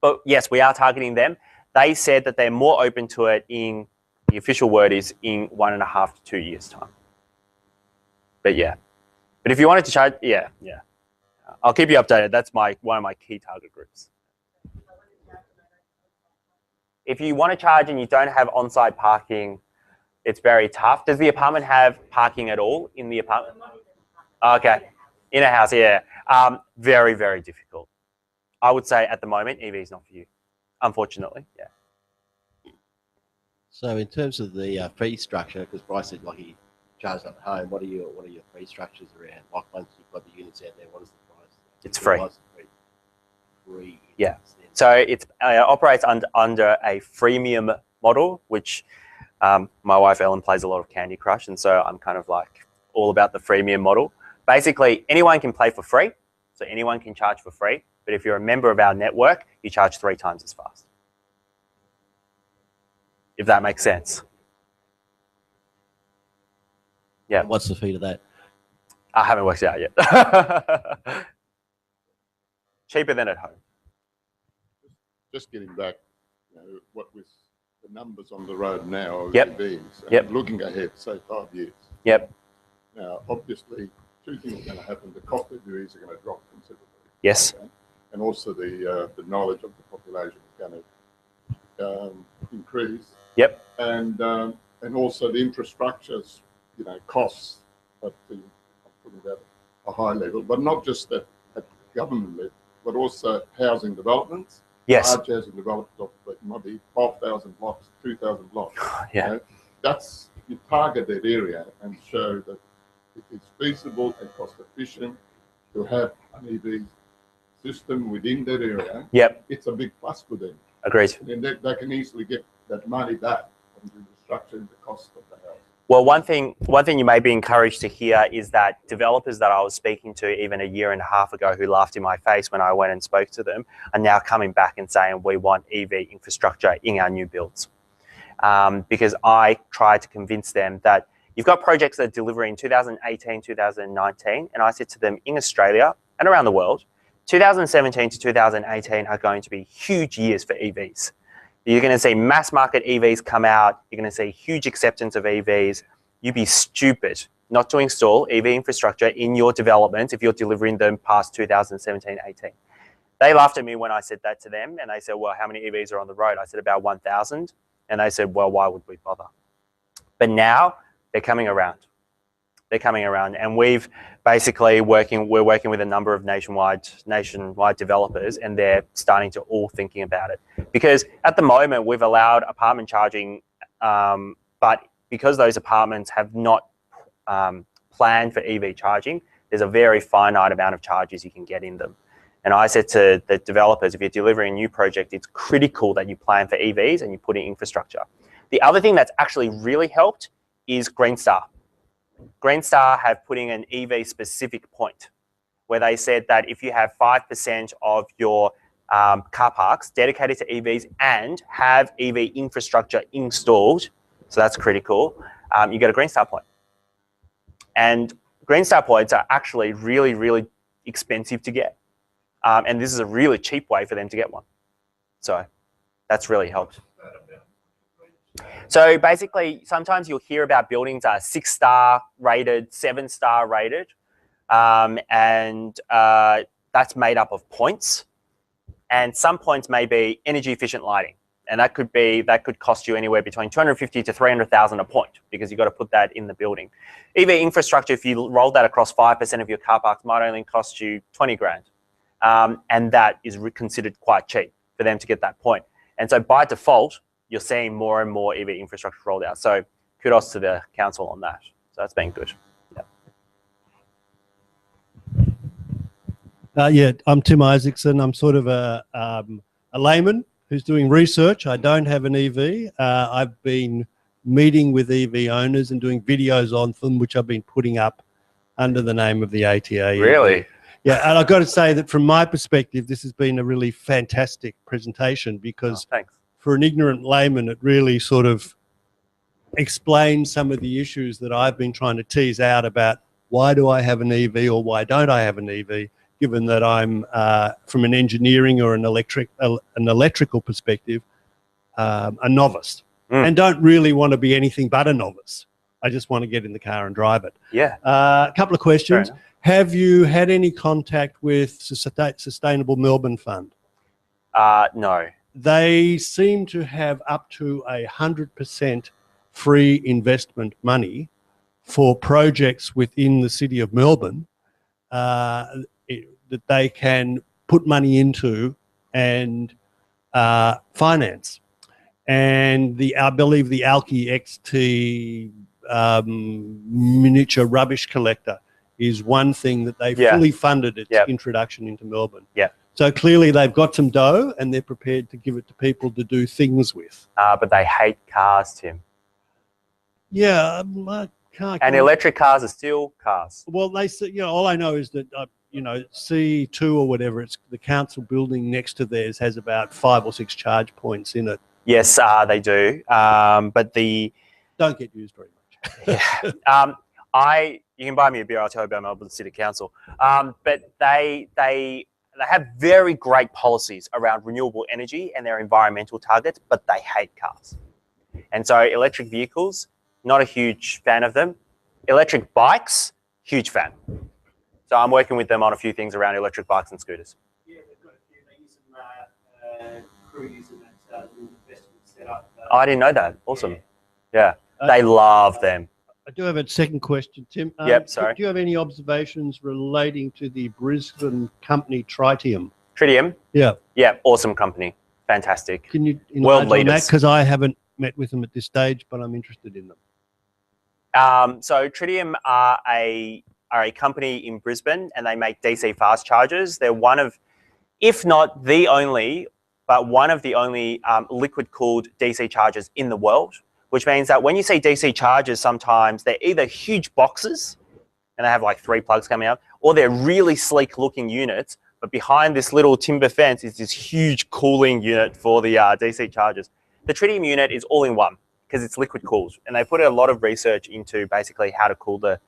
but yes, we are targeting them. They said that they're more open to it in, the official word is in 1.5 to 2 years time. But yeah, but if you wanted to charge, yeah. I'll keep you updated. That's one of my key target groups. If you want to charge and you don't have on-site parking, it's very tough. Does the apartment have parking at all in the apartment? Okay, in a house, yeah. Very, very difficult. I would say at the moment, EV is not for you, unfortunately, yeah. So in terms of the fee structure, because Bryce said like he charged at home, what are your fee structures around? Like once you've got the units out there, what is the price? It's free. Free. Yeah. So it operates under a freemium model, which my wife Ellen plays a lot of Candy Crush, and so I'm kind of like all about the freemium model. Basically, anyone can play for free, so anyone can charge for free. But if you're a member of our network, you charge 3 times as fast. If that makes sense. Yeah. And what's the fee to that? I haven't worked it out yet. Cheaper than at home. Just getting back, what with the numbers on the road now of Yep. EVs, and Yep. looking ahead, say 5 years. Yep. Now, obviously, 2 things are going to happen. The cost of EVs are going to drop considerably. Yes. Okay? And also the knowledge of the population is going to increase. Yep. And also the infrastructure's, costs at a high level, but not just at government level, but also housing developments. Yes. Large housing developments of maybe 12,000 blocks, 2,000 blocks. Yeah. That's, you target that area and show that it is feasible and cost efficient to have an EV system within that area. Yep. It's a big plus for them. Agreed. And they can easily get that money back from the structure and the cost of the house. Well, one thing you may be encouraged to hear is that developers that I was speaking to even 1.5 years ago who laughed in my face when I went and spoke to them are now coming back and saying we want EV infrastructure in our new builds. Because I tried to convince them that you've got projects that are delivering in 2018, 2019, and I said to them in Australia and around the world, 2017 to 2018 are going to be huge years for EVs. You're going to see mass market EVs come out. You're going to see huge acceptance of EVs. You'd be stupid not to install EV infrastructure in your development if you're delivering them past 2017, 18. They laughed at me when I said that to them, and they said, well, how many EVs are on the road? I said, about 1,000. And they said, well, why would we bother? But now they're coming around. They're coming around, and we're working with a number of nationwide developers, and they're starting to all thinking about it. Because at the moment we've allowed apartment charging, but because those apartments have not planned for EV charging, there's a very finite amount of charges you can get in them. And I said to the developers, if you're delivering a new project, it's critical that you plan for EVs and you put in infrastructure. The other thing that's actually really helped is Green Star. Green Star have put in an EV specific point where they said that if you have 5% of your car parks dedicated to EVs and have EV infrastructure installed, so that's critical, you get a Green Star point. And Green Star points are actually really, really expensive to get. And this is a really cheap way for them to get one. So that's really helped. So basically, sometimes you'll hear about buildings are 6-star rated, 7-star rated, and that's made up of points. And some points may be energy efficient lighting. And that could cost you anywhere between 250 to 300,000 a point, because you've got to put that in the building. EV infrastructure, if you roll that across 5% of your car parks, might only cost you 20 grand. And that is considered quite cheap for them to get that point. And so by default, you're seeing more and more EV infrastructure rolled out. So kudos to the council on that. So that's been good. Yeah, I'm Tim Isaacson. I'm sort of a layman who's doing research. I don't have an EV. I've been meeting with EV owners and doing videos on them, which I've been putting up under the name of the ATA. Really? Yeah, and I've got to say that from my perspective, this has been a really fantastic presentation, because for an ignorant layman, it really sort of explains some of the issues that I've been trying to tease out about why do I have an EV or why don't I have an EV, given that I'm from an engineering or an electrical perspective, a novice, and don't really want to be anything but a novice. I just want to get in the car and drive it. Yeah. A couple of questions. Have you had any contact with Sustainable Melbourne Fund? No. They seem to have up to 100% free investment money for projects within the city of Melbourne that they can put money into and finance. And I believe the Alki XT miniature rubbish collector is one thing that they fully funded its introduction into Melbourne. Yeah. So clearly they've got some dough and they're prepared to give it to people to do things with. But they hate cars, Tim. Yeah, I can't. And electric cars are still cars. Well, they say, all I know is that, C2 or whatever, it's the council building next to theirs has about 5 or 6 charge points in it. Yes, they do. But don't get used very much. You can buy me a beer. I'll tell you about Melbourne City Council. But they have very great policies around renewable energy and their environmental targets, but they hate cars. And so electric vehicles, not a huge fan of them. Electric bikes, huge fan. So I'm working with them on a few things around electric bikes and scooters. Yeah, they've got a few. They use some crew using that little investment setup. I didn't know that. Awesome. Yeah. They love them. I do have a second question, Tim. Yep, sorry. Do you have any observations relating to the Brisbane company Tritium? Tritium? Yeah. Yeah, awesome company. Fantastic. Can you world enlarge on that? leaders? Because I haven't met with them at this stage, but I'm interested in them. So Tritium are a company in Brisbane, and they make DC fast chargers. They're one of, if not the only, but one of the only liquid-cooled DC chargers in the world, which means that when you see DC chargers, sometimes they're either huge boxes, and they have like 3 plugs coming out, or they're really sleek-looking units, but behind this little timber fence is this huge cooling unit for the DC chargers. The Tritium unit is all in one, because it's liquid-cooled, and they put a lot of research into basically how to cool the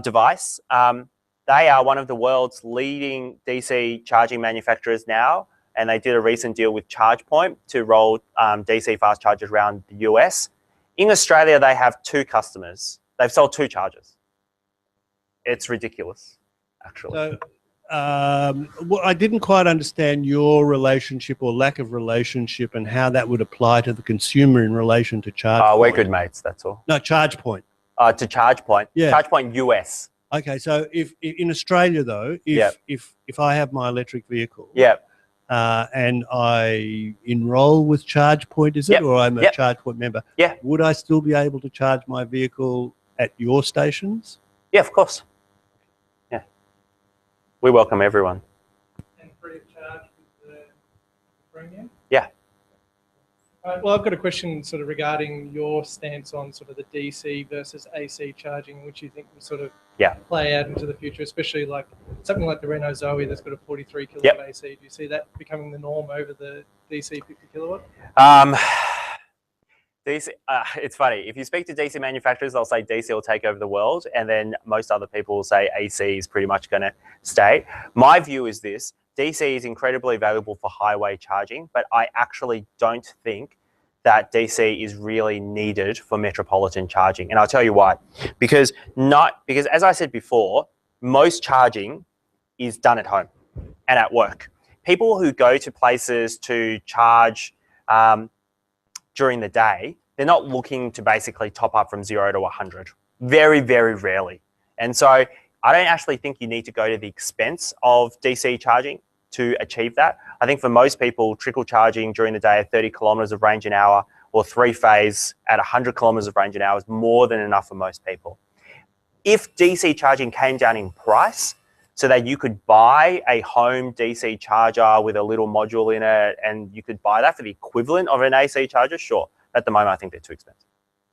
device. They are one of the world's leading DC charging manufacturers now, and they did a recent deal with ChargePoint to roll DC fast chargers around the US. In Australia, they have 2 customers. They've sold 2 chargers. It's ridiculous, actually. So, well, I didn't quite understand your relationship or lack of relationship and how that would apply to the consumer in relation to ChargePoint. We're good mates, that's all. No, ChargePoint. To ChargePoint. Yeah. ChargePoint US. Okay, so if in Australia though, if I have my electric vehicle, and I enroll with ChargePoint, is it, or I'm a ChargePoint member? Yeah. Would I still be able to charge my vehicle at your stations? Yeah, of course. Yeah. We welcome everyone. And free of charge with the premium? Yeah. Well, I've got a question sort of regarding your stance on sort of the DC versus AC charging, which you think will sort of play out into the future, especially like something like the Renault Zoe that's got a 43 kilowatt AC. Do you see that becoming the norm over the DC 50 kilowatt? DC, it's funny. If you speak to DC manufacturers, they'll say DC will take over the world, and then most other people will say AC is pretty much going to stay. My view is this. DC is incredibly valuable for highway charging, but I actually don't think that DC is really needed for metropolitan charging. And I'll tell you why. Because as I said before, most charging is done at home and at work. People who go to places to charge during the day, they're not looking to basically top up from 0 to 100. Very, very rarely. And so I don't actually think you need to go to the expense of DC charging to achieve that. I think for most people, trickle charging during the day at 30 kilometers of range an hour or 3-phase at 100 kilometers of range an hour is more than enough for most people. If DC charging came down in price so that you could buy a home DC charger with a little module in it and you could buy that for the equivalent of an AC charger, sure. At the moment, I think they're too expensive.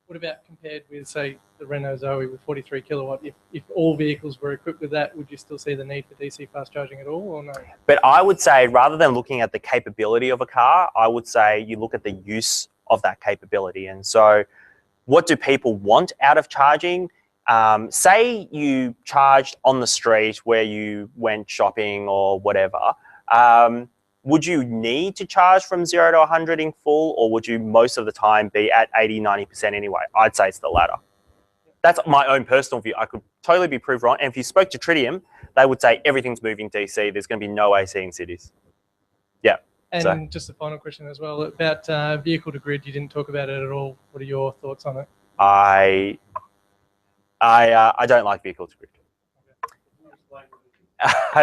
What about compared with, say, the Renault Zoe with 43 kilowatt? If all vehicles were equipped with that, would you still see the need for DC fast charging at all, or no? But I would say, rather than looking at the capability of a car, I would say you look at the use of that capability. And so what do people want out of charging? Say you charged on the street where you went shopping or whatever. Would you need to charge from 0 to 100 in full, or would you most of the time be at 80, 90% anyway? I'd say it's the latter. That's my own personal view. I could totally be proved wrong. And if you spoke to Tritium, they would say everything's moving DC. There's going to be no AC in cities. Yeah. And just a final question as well about vehicle to grid. You didn't talk about it at all. What are your thoughts on it? I don't like vehicle to grid.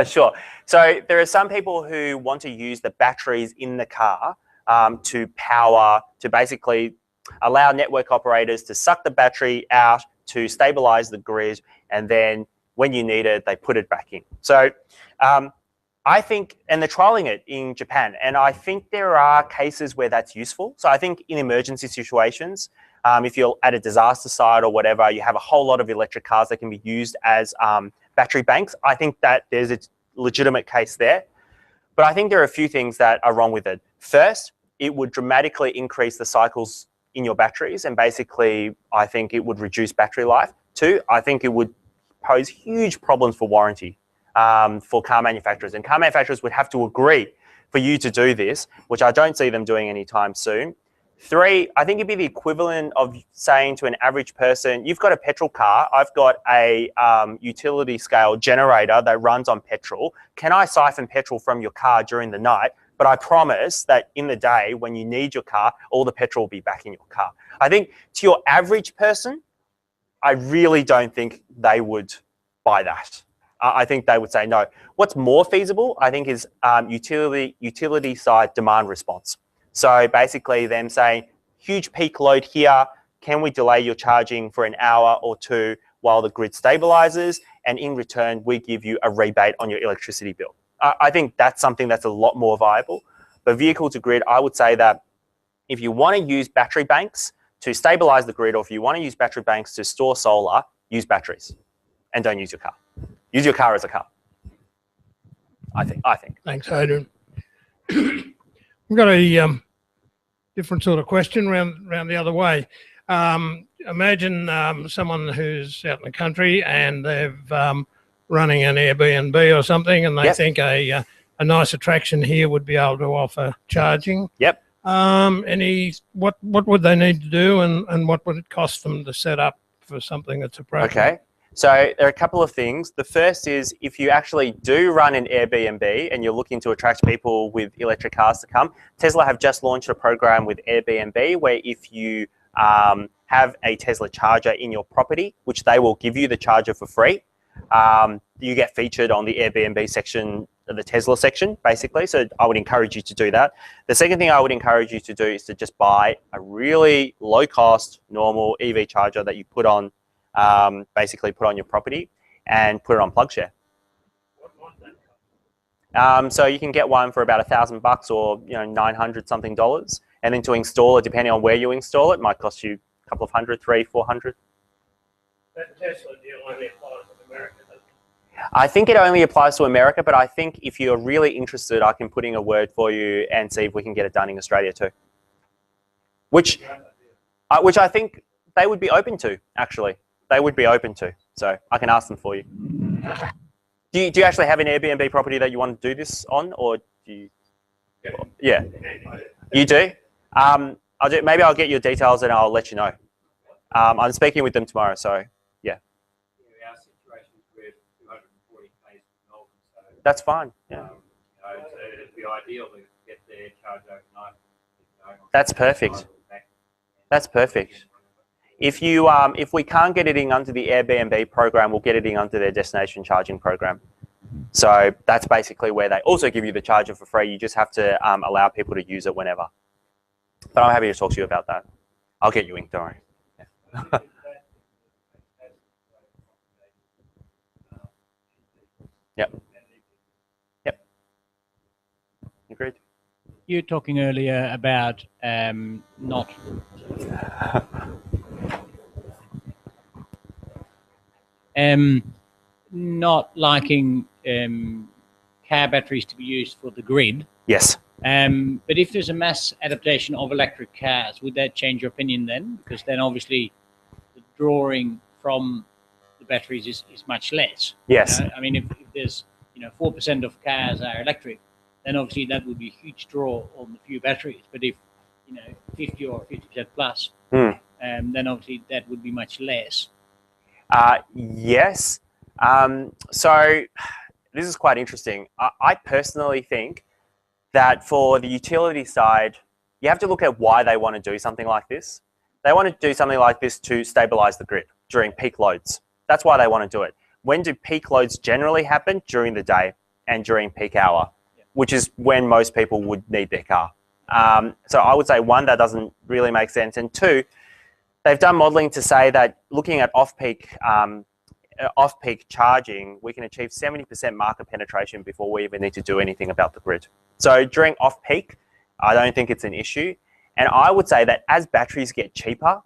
Sure. So there are some people who want to use the batteries in the car to power, to basically allow network operators to suck the battery out to stabilize the grid, and then when you need it, they put it back in. So I think, and they're trialing it in Japan, and I think there are cases where that's useful. So I think in emergency situations, if you're at a disaster site or whatever, you have a whole lot of electric cars that can be used as battery banks. I think that there's a legitimate case there. But I think there are a few things that are wrong with it. First, it would dramatically increase the cycles in your batteries, and basically, I think it would reduce battery life. Two, I think it would pose huge problems for warranty for car manufacturers. And car manufacturers would have to agree for you to do this, which I don't see them doing anytime soon. Three, I think it'd be the equivalent of saying to an average person, you've got a petrol car, I've got a utility scale generator that runs on petrol. Can I siphon petrol from your car during the night? But I promise that in the day, when you need your car, all the petrol will be back in your car. I think to your average person, I really don't think they would buy that. I think they would say no. What's more feasible, I think, is utility side demand response. So basically them saying, huge peak load here, can we delay your charging for an hour or two while the grid stabilizes? And in return, we give you a rebate on your electricity bill. I think that's something that's a lot more viable. But vehicle to grid, I would say that if you want to use battery banks to stabilize the grid, or if you want to use battery banks to store solar, use batteries and don't use your car. Use your car as a car. I think. Thanks, Adrian. We've got a different sort of question round the other way. Imagine someone who's out in the country and they've running an Airbnb or something, and they think a nice attraction here would be able to offer charging. Yep. What would they need to do, and what would it cost them to set up for something that's appropriate? Okay. So there are a couple of things. The first is, if you actually do run an Airbnb and you're looking to attract people with electric cars to come, Tesla have just launched a program with Airbnb where if you have a Tesla charger in your property, which they will give you the charger for free, you get featured on the Airbnb section, the Tesla section, basically. So I would encourage you to do that. The second thing I would encourage you to do is to just buy a really low cost, normal EV charger that you put on, basically put on your property and put it on PlugShare. So you can get one for about $1,000 or $900 something, and then to install it, depending on where you install it, might cost you a couple of hundred, $300, $400. That Tesla deal only applies in America, doesn't it? I think it only applies to America, but I think if you're really interested, I can put in a word for you and see if we can get it done in Australia too. Which I think they would be open to, actually. They would be open to. So I can ask them for you. Do you actually have an Airbnb property that you want to do this on, or do you? Yeah. You do? Maybe I'll get your details and I'll let you know. I'm speaking with them tomorrow, so yeah. Our situation is we're 240 k's from Melbourne, so that's fine. Yeah. it'd be ideal to get there, charge overnight. That's perfect. That's perfect. If we can't get it in under the Airbnb program, we'll get it in under their destination charging program. So that's basically where they also give you the charger for free. You just have to allow people to use it whenever. But I'm happy to talk to you about that. I'll get you in, don't worry. Yeah. Yep. Yep. Agreed. You were talking earlier about not liking car batteries to be used for the grid. Yes. But if there's a mass adaptation of electric cars, would that change your opinion then? Because then obviously the drawing from the batteries is much less. Yes. I mean, if there's 4% of cars are electric, then obviously that would be a huge draw on the few batteries. But if 50 or 50% plus, then obviously that would be much less. Yes. So this is quite interesting. I personally think that for the utility side, you have to look at why they want to do something like this. They want to do something like this to stabilize the grid during peak loads. That's why they want to do it. When do peak loads generally happen? During the day and during peak hour, which is when most people would need their car. So I would say, one, that doesn't really make sense. And two, they've done modeling to say that looking at off-peak charging, we can achieve 70% market penetration before we even need to do anything about the grid. So during off-peak, I don't think it's an issue. And I would say that as batteries get cheaper,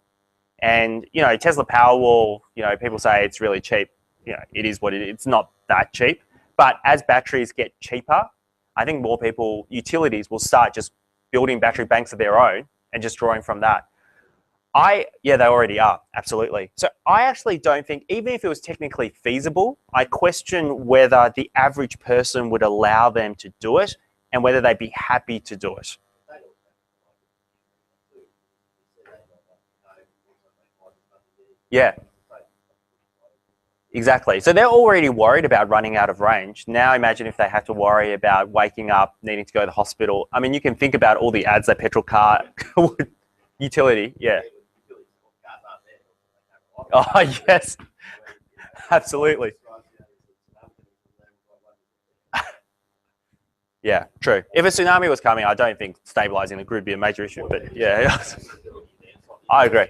and Tesla Powerwall, people say it's really cheap. It is what it is. It's not that cheap. But as batteries get cheaper, I think more people, utilities, will start just building battery banks of their own and just drawing from that. Yeah, they already are, absolutely. So I actually don't think, even if it was technically feasible, I question whether the average person would allow them to do it and whether they'd be happy to do it. Yeah. Exactly. So they're already worried about running out of range. Now imagine if they had to worry about waking up, needing to go to the hospital. I mean, you can think about all the ads that petrol car utility, yeah. Oh, yes. Absolutely. Yeah, true. If a tsunami was coming, I don't think stabilizing the grid would be a major issue, but yeah. I agree.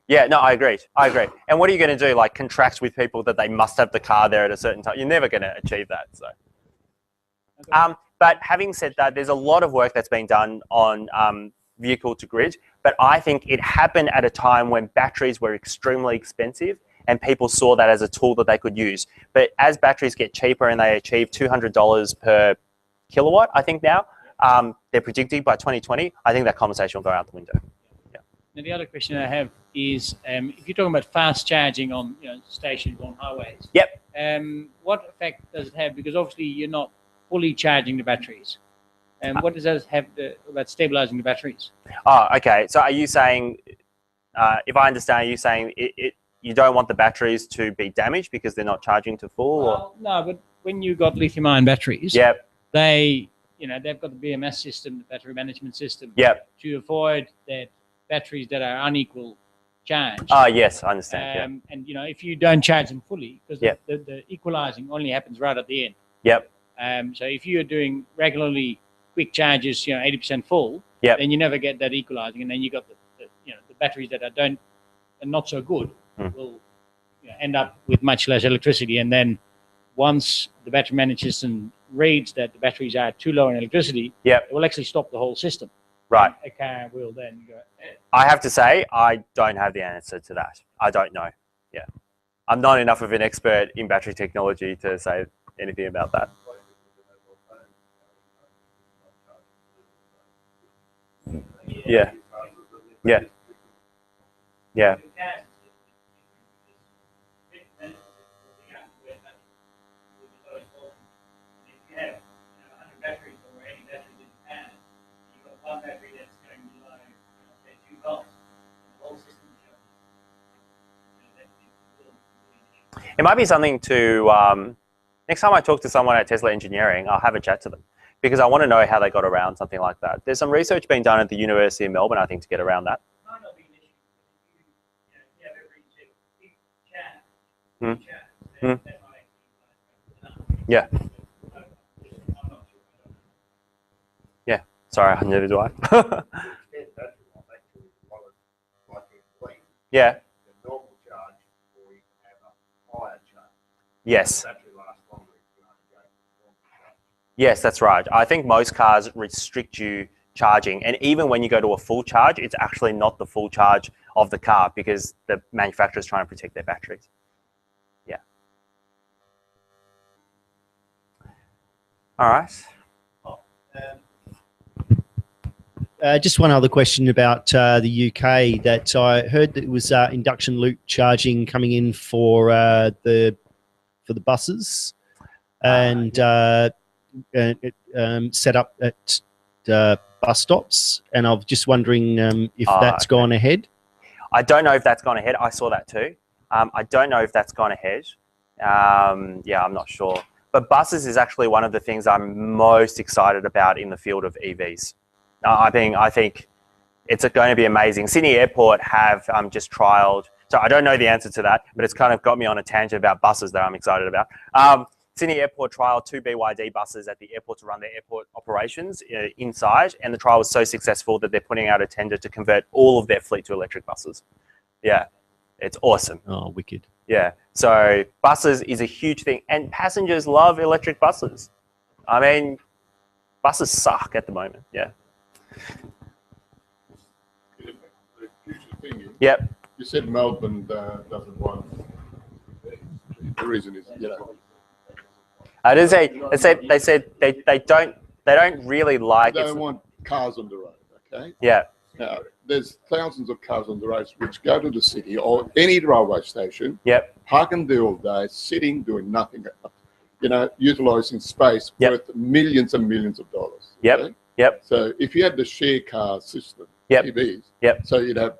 Yeah, no, I agree. And what are you going to do? Like contract with people that they must have the car there at a certain time? You're never going to achieve that. So, but having said that, there's a lot of work that's been done on vehicle to grid. But I think it happened at a time when batteries were extremely expensive and people saw that as a tool that they could use. But as batteries get cheaper and they achieve $200 per kilowatt, I think now, they're predicting by 2020, I think that conversation will go out the window. Now, the other question I have is, if you're talking about fast charging on stations on highways, yep. What effect does it have? Because obviously you're not fully charging the batteries. What does that have about stabilizing the batteries? Oh, okay. So are you saying, if I understand, are you saying you don't want the batteries to be damaged because they're not charging to full? Well, no, but when you got lithium-ion batteries, yep. they've got the BMS system, the battery management system, yep. to avoid that batteries that are unequal charge. Oh, yes, I understand. And if you don't charge them fully, because the equalizing only happens right at the end. Yep. So if you're doing regularly quick charges, 80% full, then you never get that equalizing, and then you got the batteries that are not so good will end up with much less electricity, and then once the battery management system reads that the batteries are too low in electricity, it will actually stop the whole system. Right. A car will then go. I have to say, I don't have the answer to that. I don't know. Yeah. I'm not enough of an expert in battery technology to say anything about that. Yeah. Yeah. Yeah. It might be something to, next time I talk to someone at Tesla Engineering, I'll have a chat to them. because I want to know how they got around something like that. There's some research being done at the University of Melbourne, I think, to get around that. Hmm. Hmm. Yeah. Yeah. Sorry, neither do I. Yeah. Yes. Yes, that's right. I think most cars restrict you charging, and even when you go to a full charge, it's actually not the full charge of the car because the manufacturer is trying to protect their batteries. Yeah. All right. Just one other question about the UK. That I heard that it was induction loop charging coming in for the buses, and set up at bus stops. And I'm just wondering if that's gone ahead. I don't know if that's gone ahead. I saw that too. I don't know if that's gone ahead. Yeah, I'm not sure. But buses is actually one of the things I'm most excited about in the field of EVs. I think it's going to be amazing. Sydney Airport have just trialled. So I don't know the answer to that, but it's kind of got me on a tangent about buses that I'm excited about. Sydney Airport trialled 2 BYD buses at the airport to run their airport operations inside, and the trial was so successful that they're putting out a tender to convert all of their fleet to electric buses. Yeah, it's awesome. Oh, wicked. Yeah, so buses is a huge thing, and passengers love electric buses. I mean, buses suck at the moment, yeah. Yep. You said Melbourne doesn't want. The reason is, you know. They said they don't really like. They don't want cars on the road. Okay. Yeah. Now there's thousands of cars on the roads which go to the city or any railway station. Yep. Park and do all day, sitting, doing nothing. You know, utilising space worth millions and millions of dollars. Yep. Okay? Yep. So if you had the share car system, EVs, so you'd have,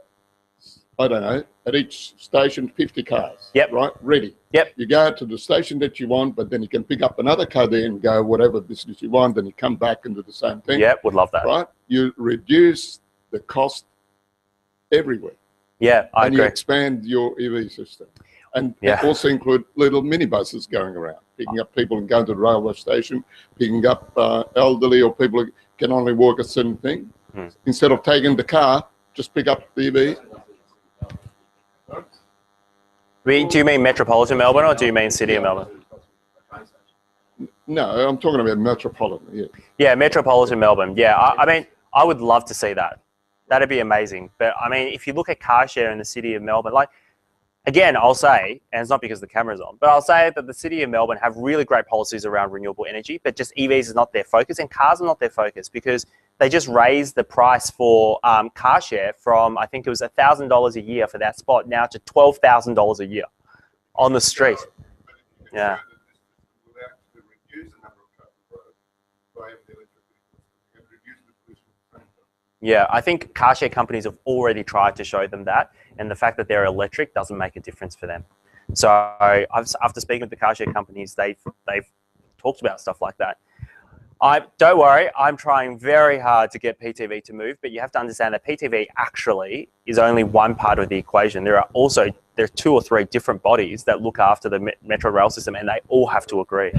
I don't know, at each station 50 cars. Yep. Right, ready. Yep. You go to the station that you want, but then you can pick up another car there and go whatever business you want, then you come back and do the same thing. Yep, would love that. Right? You reduce the cost everywhere. Yeah, I and agree. you expand your EV system. And also include little minibuses going around, picking up people and going to the railway station, picking up elderly or people who can only walk a certain thing. Instead of taking the car, just pick up the EV. Do you mean metropolitan Melbourne or do you mean city of Melbourne? No, I'm talking about metropolitan, yeah. Yeah, metropolitan Melbourne. Yeah, I mean, I would love to see that. That'd be amazing. But I mean, if you look at car share in the city of Melbourne, like, again, I'll say, and it's not because the camera's on, but I'll say that the city of Melbourne have really great policies around renewable energy, but just EVs is not their focus and cars are not their focus because they just raised the price for car share from, I think it was $1,000 a year for that spot, now to $12,000 a year on the street. Yeah. Yeah, I think car share companies have already tried to show them that, and the fact that they're electric doesn't make a difference for them. So after speaking with the car share companies, they've talked about stuff like that. Don't worry, I'm trying very hard to get PTV to move, but you have to understand that PTV actually is only one part of the equation. There are 2 or 3 different bodies that look after the metro rail system, and they all have to agree.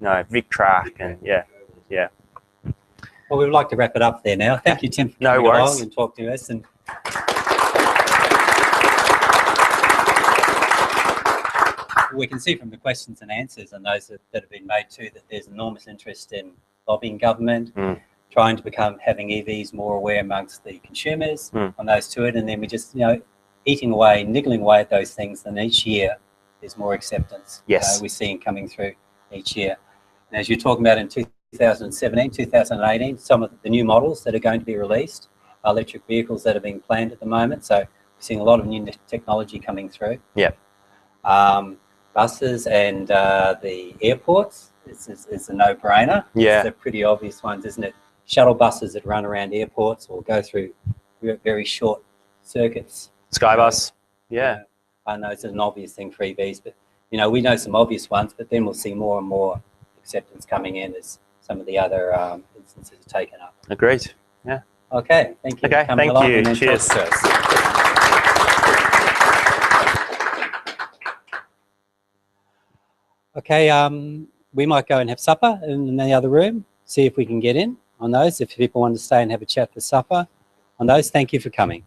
No, VicTrack and yeah. Well, we would like to wrap it up there now. Thank you, Tim, for coming along and talking to us. And we can see from the questions and answers and those that have been made too that there's enormous interest in lobbying government, trying to having EVs more aware amongst the consumers on those to it, and then we just, eating away, niggling away at those things, and each year there's more acceptance. Yes. We're seeing coming through each year. And as you're talking about in 2017, 2018, some of the new models that are going to be released are electric vehicles that are being planned at the moment. So we're seeing a lot of new technology coming through. Yeah. Buses and the airports is a no-brainer. Yeah. They're pretty obvious ones, isn't it? Shuttle buses that run around airports or go through very short circuits. Skybus. Yeah. I know it's an obvious thing for EVs, but we know some obvious ones, but then we'll see more and more acceptance coming in as some of the other instances are taken up. Agreed. Yeah. Okay, thank you. Okay, for coming thank along you. and then talk Cheers. to us. Okay, we might go and have supper in the other room, see if we can get in on those. If people want to stay and have a chat for supper on those, thank you for coming.